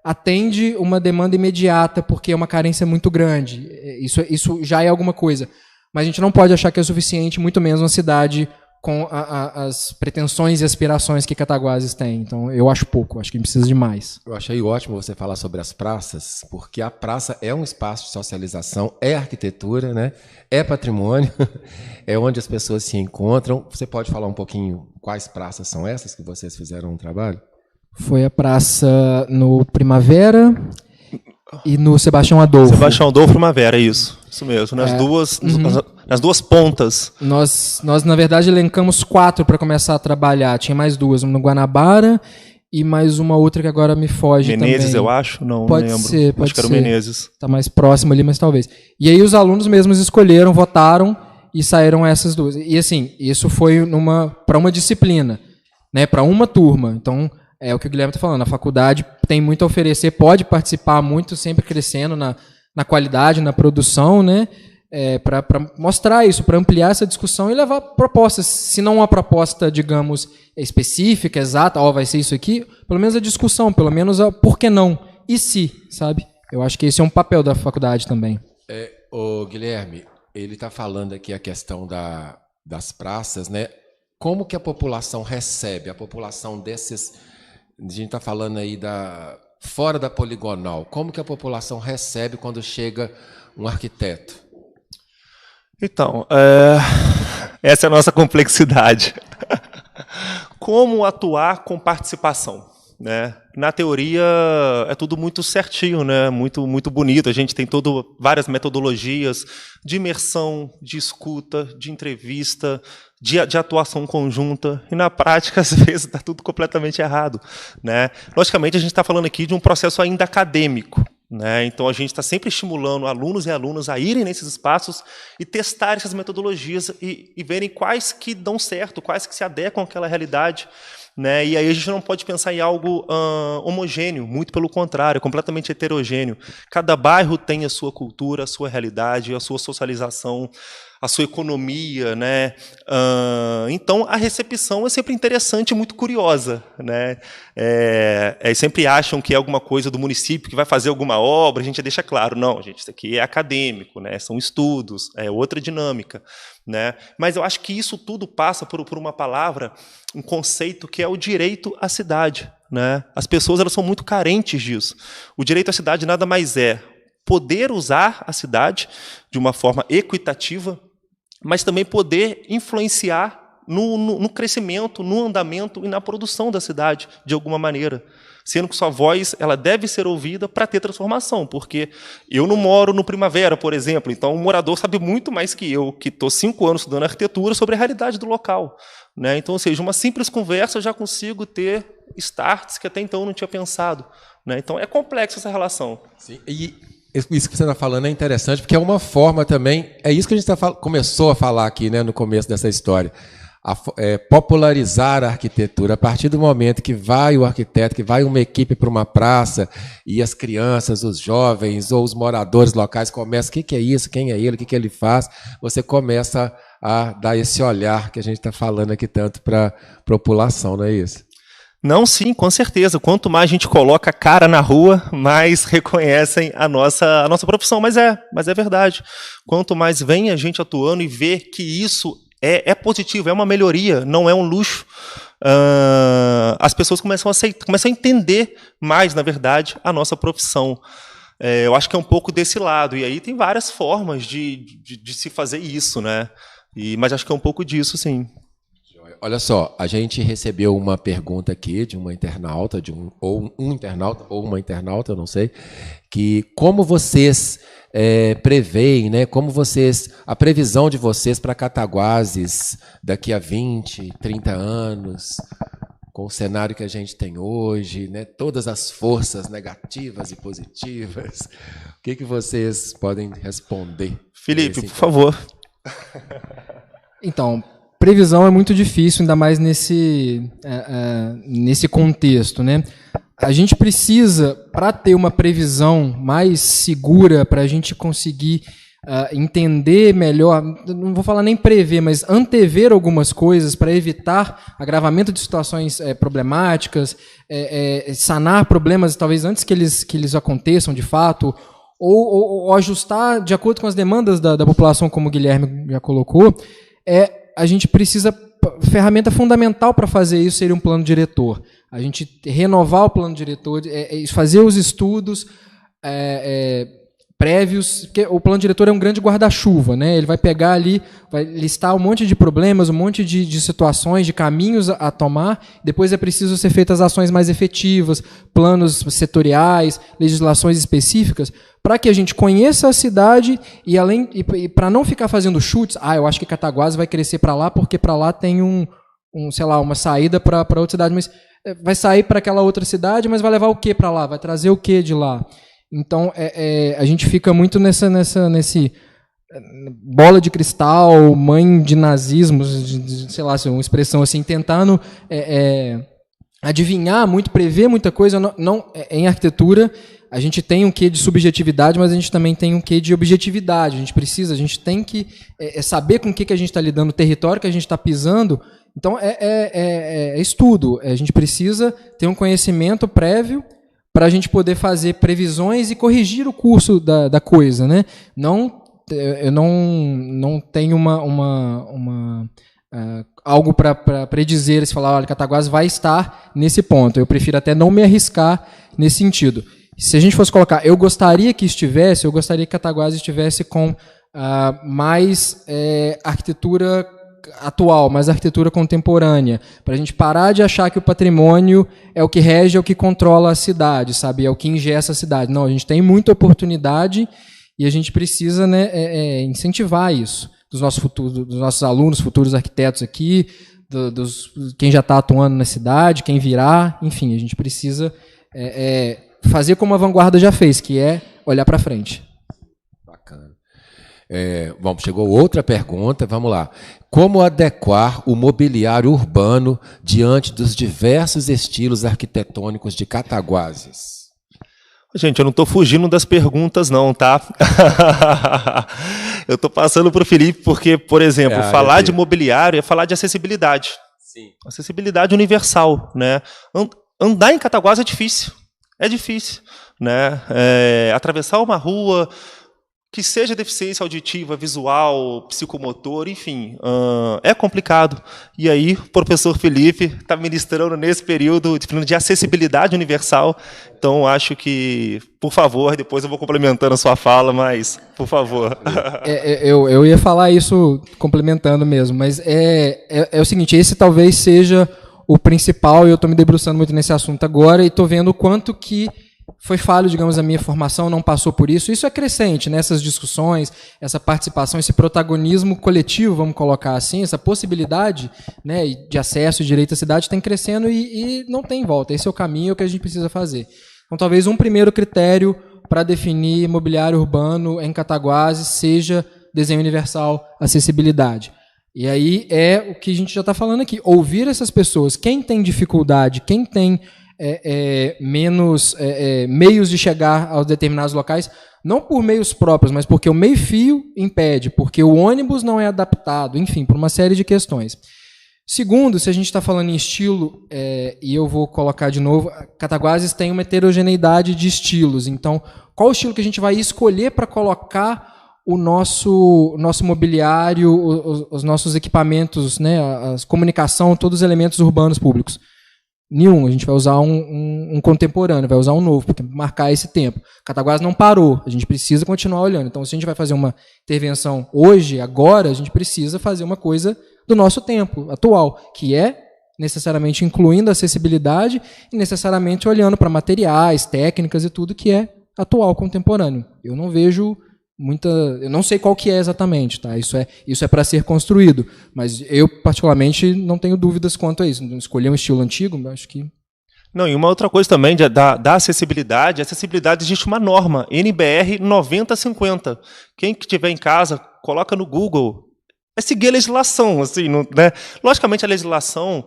atende uma demanda imediata, porque é uma carência muito grande. Isso já é alguma coisa. Mas a gente não pode achar que é suficiente, muito menos uma cidade com as pretensões e aspirações que Cataguases tem. Então, eu acho pouco, acho que precisa de mais. Eu achei ótimo você falar sobre as praças, porque a praça é um espaço de socialização, é arquitetura, né? É patrimônio, é onde as pessoas se encontram. Você pode falar um pouquinho quais praças são essas que vocês fizeram um trabalho? Foi a praça no Primavera e no Sebastião Adolfo. Sebastião Adolfo, Primavera, isso mesmo. Nas duas pontas. Nós, na verdade, elencamos 4 para começar a trabalhar. Tinha mais 2, uma no Guanabara e mais uma outra que agora me foge Menezes, também. eu acho? Não pode lembro. Ser, pode acho que era o ser. Menezes. Está mais próximo ali, mas talvez. E aí os alunos mesmos escolheram, votaram e saíram essas 2. E assim, isso foi para uma disciplina, né, para uma turma. Então, é o que o Guilherme está falando, a faculdade tem muito a oferecer, pode participar muito, sempre crescendo na qualidade, na produção, né? Para mostrar isso, para ampliar essa discussão e levar propostas, se não uma proposta, digamos, específica, exata, vai ser isso aqui, pelo menos a discussão, pelo menos a por que não, e se, sabe? Eu acho que esse é um papel da faculdade também. O Guilherme, ele está falando aqui a questão das praças, né? Como que a população recebe, a população desses, a gente está falando aí fora da poligonal, como que a população recebe quando chega um arquiteto? Então, essa é a nossa complexidade. Como atuar com participação, né? Na teoria é tudo muito certinho, né? Muito, muito bonito. A gente tem várias metodologias de imersão, de escuta, de entrevista, de atuação conjunta. E na prática, às vezes, está tudo completamente errado, né? Logicamente, a gente está falando aqui de um processo ainda acadêmico, né? Então, a gente está sempre estimulando alunos e alunas a irem nesses espaços e testar essas metodologias e verem quais que dão certo, quais que se adequam àquela realidade, né? E aí a gente não pode pensar em algo homogêneo, muito pelo contrário, completamente heterogêneo. Cada bairro tem a sua cultura, a sua realidade, a sua socialização, a sua economia, né? Então, a recepção é sempre interessante e muito curiosa, né? Sempre acham que é alguma coisa do município que vai fazer alguma obra, a gente deixa claro, não, gente, isso aqui é acadêmico, né? São estudos, é outra dinâmica, né? Mas eu acho que isso tudo passa por uma palavra, um conceito que é o direito à cidade, né? As pessoas elas são muito carentes disso. O direito à cidade nada mais é poder usar a cidade de uma forma equitativa, mas também poder influenciar no crescimento, no andamento e na produção da cidade, de alguma maneira. Sendo que sua voz ela deve ser ouvida para ter transformação, porque eu não moro no Primavera, por exemplo, então o morador sabe muito mais que eu, que estou 5 anos estudando arquitetura, sobre a realidade do local, né? Então, ou seja, uma simples conversa eu já consigo ter starts que até então eu não tinha pensado, né? Então, é complexa essa relação. Sim, e isso que você está falando é interessante, porque é uma forma também, é isso que a gente começou a falar aqui, né, no começo dessa história, popularizar a arquitetura. A partir do momento que vai o arquiteto, que vai uma equipe para uma praça, e as crianças, os jovens ou os moradores locais começam, o que é isso, quem é ele, o que ele faz, você começa a dar esse olhar que a gente está falando aqui tanto para a população, não é isso? Não, sim, com certeza. Quanto mais a gente coloca a cara na rua, mais reconhecem a nossa profissão. Mas é verdade. Quanto mais vem a gente atuando e vê que isso é positivo, é uma melhoria, não é um luxo, as pessoas começam a entender mais, na verdade, a nossa profissão. Eu acho que é um pouco desse lado. E aí tem várias formas de se fazer isso, né? Mas acho que é um pouco disso, sim. Olha só, a gente recebeu uma pergunta aqui de uma internauta, ou um internauta, ou uma internauta, eu não sei, que como vocês preveem, né, a previsão de vocês para Cataguases daqui a 20, 30 anos, com o cenário que a gente tem hoje, né, todas as forças negativas e positivas, o que vocês podem responder? Felipe, por favor. Então, previsão é muito difícil, ainda mais nesse contexto, né? A gente precisa, para ter uma previsão mais segura, para a gente conseguir entender melhor, não vou falar nem prever, mas antever algumas coisas para evitar agravamento de situações problemáticas, sanar problemas talvez antes que eles aconteçam de fato, ou ajustar de acordo com as demandas da população, como o Guilherme já colocou, a gente precisa, ferramenta fundamental para fazer isso seria um plano diretor. A gente renovar o plano diretor, fazer os estudos prévios, porque o plano diretor é um grande guarda-chuva, né? Ele vai pegar ali, vai listar um monte de problemas, um monte de situações, de caminhos a tomar, depois é preciso ser feitas ações mais efetivas, planos setoriais, legislações específicas, para que a gente conheça a cidade e para não ficar fazendo chutes, eu acho que Cataguases vai crescer para lá porque para lá tem sei lá, uma saída para outra cidade, mas vai sair para aquela outra cidade, mas vai levar o quê para lá? Vai trazer o quê de lá? Então, a gente fica muito nesse bola de cristal, mãe de nazismos, sei lá, uma expressão assim, tentando adivinhar muito, prever muita coisa. Em arquitetura, a gente tem um quê de subjetividade, mas a gente também tem um quê de objetividade. A gente tem que saber com o que a gente está lidando, o território que a gente está pisando. Então, estudo. A gente precisa ter um conhecimento prévio para a gente poder fazer previsões e corrigir o curso da coisa, né? Eu não tenho algo para predizer, se falar, olha, Cataguases vai estar nesse ponto. Eu prefiro até não me arriscar nesse sentido. Se a gente fosse colocar, eu gostaria que Cataguases estivesse com mais arquitetura atual, mais arquitetura contemporânea, para a gente parar de achar que o patrimônio é o que rege, é o que controla a cidade, sabe? É o que ingessa a cidade. Não, a gente tem muita oportunidade e a gente precisa, né, incentivar isso dos nossos alunos, futuros arquitetos aqui, quem já está atuando na cidade, quem virá, enfim, a gente precisa fazer como a vanguarda já fez, que é olhar para frente. Bacana. Bom, chegou outra pergunta, vamos lá. Como adequar o mobiliário urbano diante dos diversos estilos arquitetônicos de Cataguases? Gente, eu não estou fugindo das perguntas, não, tá? Eu estou passando para o Felipe porque, por exemplo, falar de mobiliário é falar de acessibilidade. Sim. Acessibilidade universal, né? Andar em Cataguases é difícil, né? Atravessar uma rua que seja deficiência auditiva, visual, psicomotor, enfim, é complicado. E aí, o professor Felipe está ministrando nesse período de acessibilidade universal. Então, acho que, por favor, depois eu vou complementando a sua fala, mas, por favor. Eu ia falar isso complementando mesmo, mas é o seguinte, esse talvez seja o principal, e eu estou me debruçando muito nesse assunto agora, e estou vendo o quanto que foi falho, digamos, a minha formação, não passou por isso. Isso é crescente, nessas discussões, essa participação, esse protagonismo coletivo, vamos colocar assim, essa possibilidade, né, de acesso e direito à cidade tem crescendo e não tem volta. Esse é o caminho que a gente precisa fazer. Então, talvez um primeiro critério para definir mobiliário urbano em Cataguases seja desenho universal, acessibilidade. E aí é o que a gente já está falando aqui, ouvir essas pessoas, quem tem dificuldade, quem tem menos meios de chegar aos determinados locais, não por meios próprios, mas porque o meio-fio impede, porque o ônibus não é adaptado, enfim, por uma série de questões. Segundo, se a gente está falando em estilo, e eu vou colocar de novo, Cataguases tem uma heterogeneidade de estilos, então qual o estilo que a gente vai escolher para colocar o nosso mobiliário, os nossos equipamentos, né, a comunicação, todos os elementos urbanos públicos? Nenhum, a gente vai usar um contemporâneo, vai usar um novo, porque marcar esse tempo. Cataguases não parou, a gente precisa continuar olhando. Então, se a gente vai fazer uma intervenção hoje, agora, a gente precisa fazer uma coisa do nosso tempo atual, que é necessariamente incluindo a acessibilidade e necessariamente olhando para materiais, técnicas e tudo que é atual, contemporâneo. Eu não vejo eu não sei qual que é exatamente, tá? Isso é para ser construído, mas eu particularmente não tenho dúvidas quanto a isso. Escolher um estilo antigo, acho que não. E uma outra coisa também da acessibilidade, existe uma norma NBR 9050. Quem que tiver em casa, coloca no Google seguir a legislação, assim, né? Logicamente, a legislação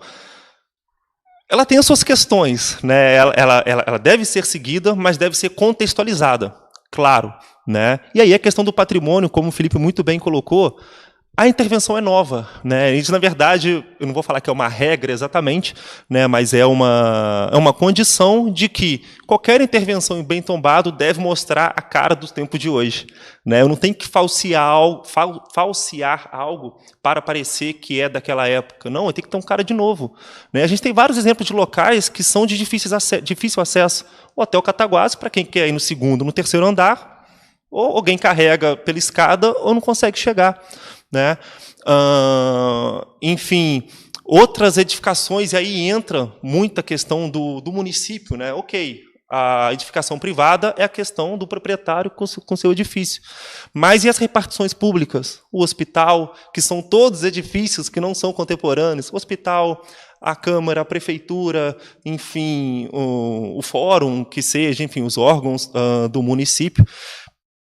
ela tem as suas questões, né? Ela deve ser seguida, mas deve ser contextualizada, claro, né? E aí a questão do patrimônio, como o Felipe muito bem colocou, a intervenção é nova, né? Isso, na verdade, eu não vou falar que é uma regra exatamente, né? Mas é uma condição de que qualquer intervenção em bem tombado deve mostrar a cara do tempo de hoje, né? Eu não tenho que falsear algo para parecer que é daquela época. Não, eu tenho que ter um cara de novo, né? A gente tem vários exemplos de locais que são de difícil acesso. O Hotel Cataguases, para quem quer ir no segundo, no terceiro andar, ou alguém carrega pela escada ou não consegue chegar, né? Enfim, outras edificações, e aí entra muita questão do município, né? Ok, a edificação privada é a questão do proprietário com seu edifício. Mas e as repartições públicas? O hospital, que são todos edifícios que não são contemporâneos, o hospital, a Câmara, a Prefeitura, enfim, o fórum, que seja, enfim, os órgãos do município,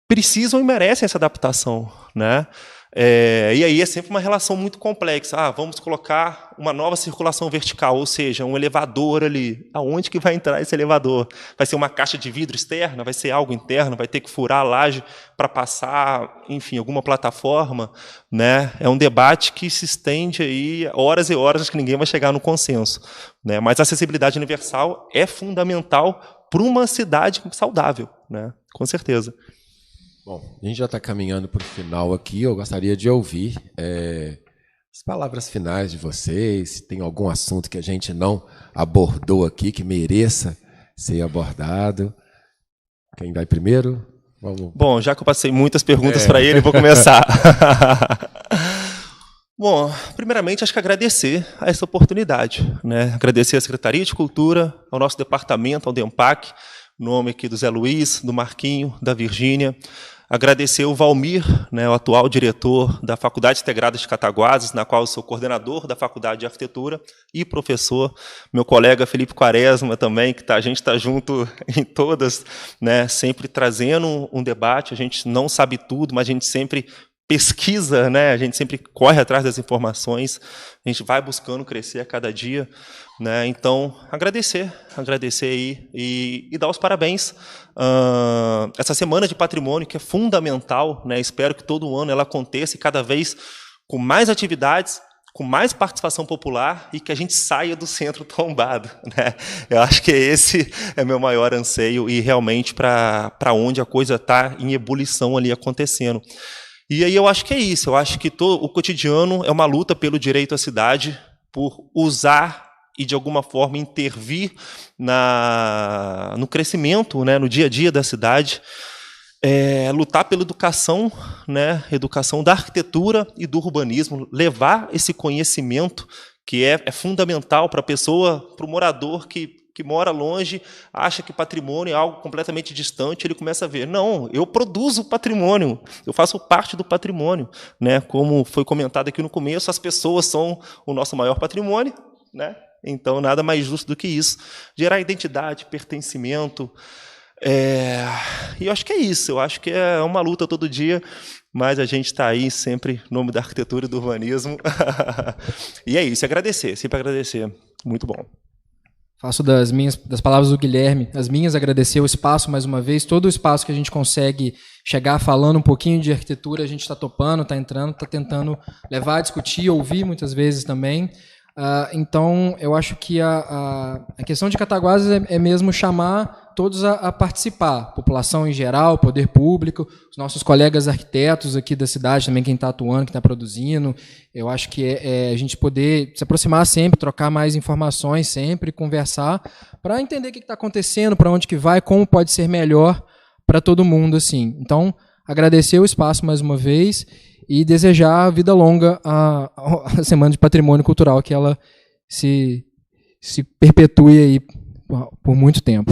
precisam e merecem essa adaptação, né? E aí é sempre uma relação muito complexa. Vamos colocar uma nova circulação vertical, ou seja, um elevador ali. Aonde que vai entrar esse elevador? Vai ser uma caixa de vidro externa? Vai ser algo interno? Vai ter que furar a laje para passar, enfim, alguma plataforma, né? É um debate que se estende aí horas e horas, acho que ninguém vai chegar no consenso, né? Mas a acessibilidade universal é fundamental para uma cidade saudável, né? Com certeza. Bom, a gente já está caminhando para o final aqui. Eu gostaria de ouvir as palavras finais de vocês. Se tem algum assunto que a gente não abordou aqui que mereça ser abordado. Quem vai primeiro? Vamos. Bom, já que eu passei muitas perguntas para ele, vou começar. Bom, primeiramente, acho que agradecer a essa oportunidade, né? Agradecer à Secretaria de Cultura, ao nosso departamento, ao DEMPAC, nome aqui do Zé Luiz, do Marquinho, da Virgínia. Agradecer o Valmir, né, o atual diretor da Faculdade Integrada de Cataguases, na qual eu sou coordenador da Faculdade de Arquitetura e professor. Meu colega Felipe Quaresma também, que a gente está junto em todas, né, sempre trazendo um debate. A gente não sabe tudo, mas a gente sempre pesquisa, né? A gente sempre corre atrás das informações, a gente vai buscando crescer a cada dia, né? Então, agradecer aí e dar os parabéns. Essa semana de patrimônio, que é fundamental, né? Espero que todo ano ela aconteça e cada vez com mais atividades, com mais participação popular e que a gente saia do centro tombado, né? Eu acho que esse é meu maior anseio e realmente para onde a coisa está em ebulição ali acontecendo. E aí eu acho que é isso, eu acho que o cotidiano é uma luta pelo direito à cidade, por usar e, de alguma forma, intervir no crescimento, né, no dia a dia da cidade, lutar pela educação, né, educação da arquitetura e do urbanismo, levar esse conhecimento que é fundamental para a pessoa, para o morador que mora longe, acha que patrimônio é algo completamente distante, ele começa a ver, não, eu produzo patrimônio, eu faço parte do patrimônio, né? Como foi comentado aqui no começo, as pessoas são o nosso maior patrimônio, né? Então, nada mais justo do que isso. Gerar identidade, pertencimento. E eu acho que é isso, eu acho que é uma luta todo dia, mas a gente está aí sempre em nome da arquitetura e do urbanismo. E é isso, sempre agradecer. Muito bom. Faço das palavras do Guilherme, as minhas, agradecer o espaço mais uma vez, todo o espaço que a gente consegue chegar falando um pouquinho de arquitetura, a gente está topando, está entrando, está tentando levar a discutir, ouvir muitas vezes também. Então, eu acho que a questão de Cataguases é mesmo chamar todos a participar, população em geral, poder público, os nossos colegas arquitetos aqui da cidade, também quem está atuando, quem está produzindo. Eu acho que a gente poder se aproximar sempre, trocar mais informações sempre, conversar, para entender o que está acontecendo, para onde que vai, como pode ser melhor para todo mundo, assim. Então, agradecer o espaço mais uma vez e desejar vida longa à Semana de Patrimônio Cultural, que ela se perpetue aí por muito tempo.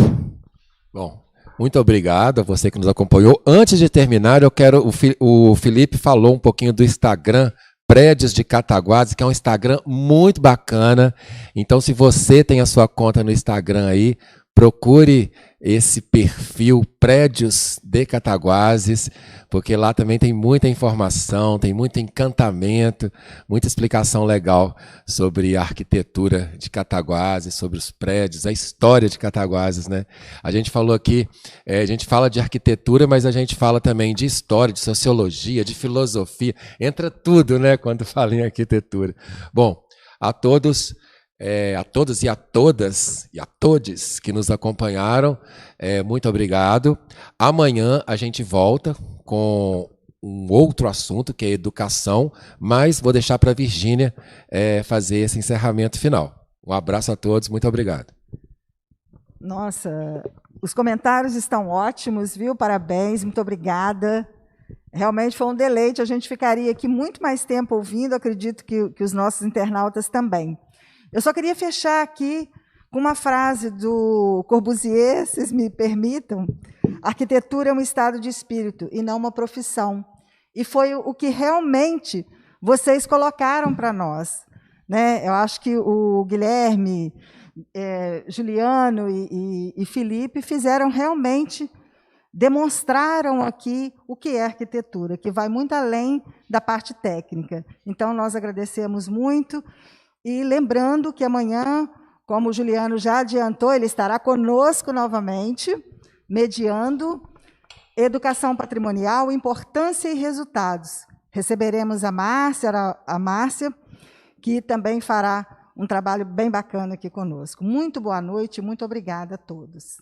Bom, muito obrigado a você que nos acompanhou. Antes de terminar, eu quero o Felipe falou um pouquinho do Instagram Prédios de Cataguases, que é um Instagram muito bacana. Então, se você tem a sua conta no Instagram aí, procure esse perfil Prédios de Cataguases, porque lá também tem muita informação, tem muito encantamento, muita explicação legal sobre a arquitetura de Cataguases, sobre os prédios, a história de Cataguases, né? A gente falou aqui, a gente fala de arquitetura, mas a gente fala também de história, de sociologia, de filosofia, entra tudo, né, quando fala em arquitetura. Bom, a todos e a todas e a todes que nos acompanharam, muito obrigado. Amanhã a gente volta com um outro assunto, que é educação, mas vou deixar para a Virgínia fazer esse encerramento final. Um abraço a todos, muito obrigado. Nossa, os comentários estão ótimos, viu? Parabéns, muito obrigada. Realmente foi um deleite, a gente ficaria aqui muito mais tempo ouvindo, acredito que os nossos internautas também. Eu só queria fechar aqui com uma frase do Corbusier, se vocês me permitam. Arquitetura é um estado de espírito e não uma profissão. E foi o que realmente vocês colocaram para nós, né? Eu acho que o Guilherme, Juliano e Felipe fizeram realmente, demonstraram aqui o que é arquitetura, que vai muito além da parte técnica. Então, nós agradecemos muito. E lembrando que amanhã, como o Juliano já adiantou, ele estará conosco novamente, mediando educação patrimonial, importância e resultados. Receberemos a Márcia, que também fará um trabalho bem bacana aqui conosco. Muito boa noite, muito obrigada a todos.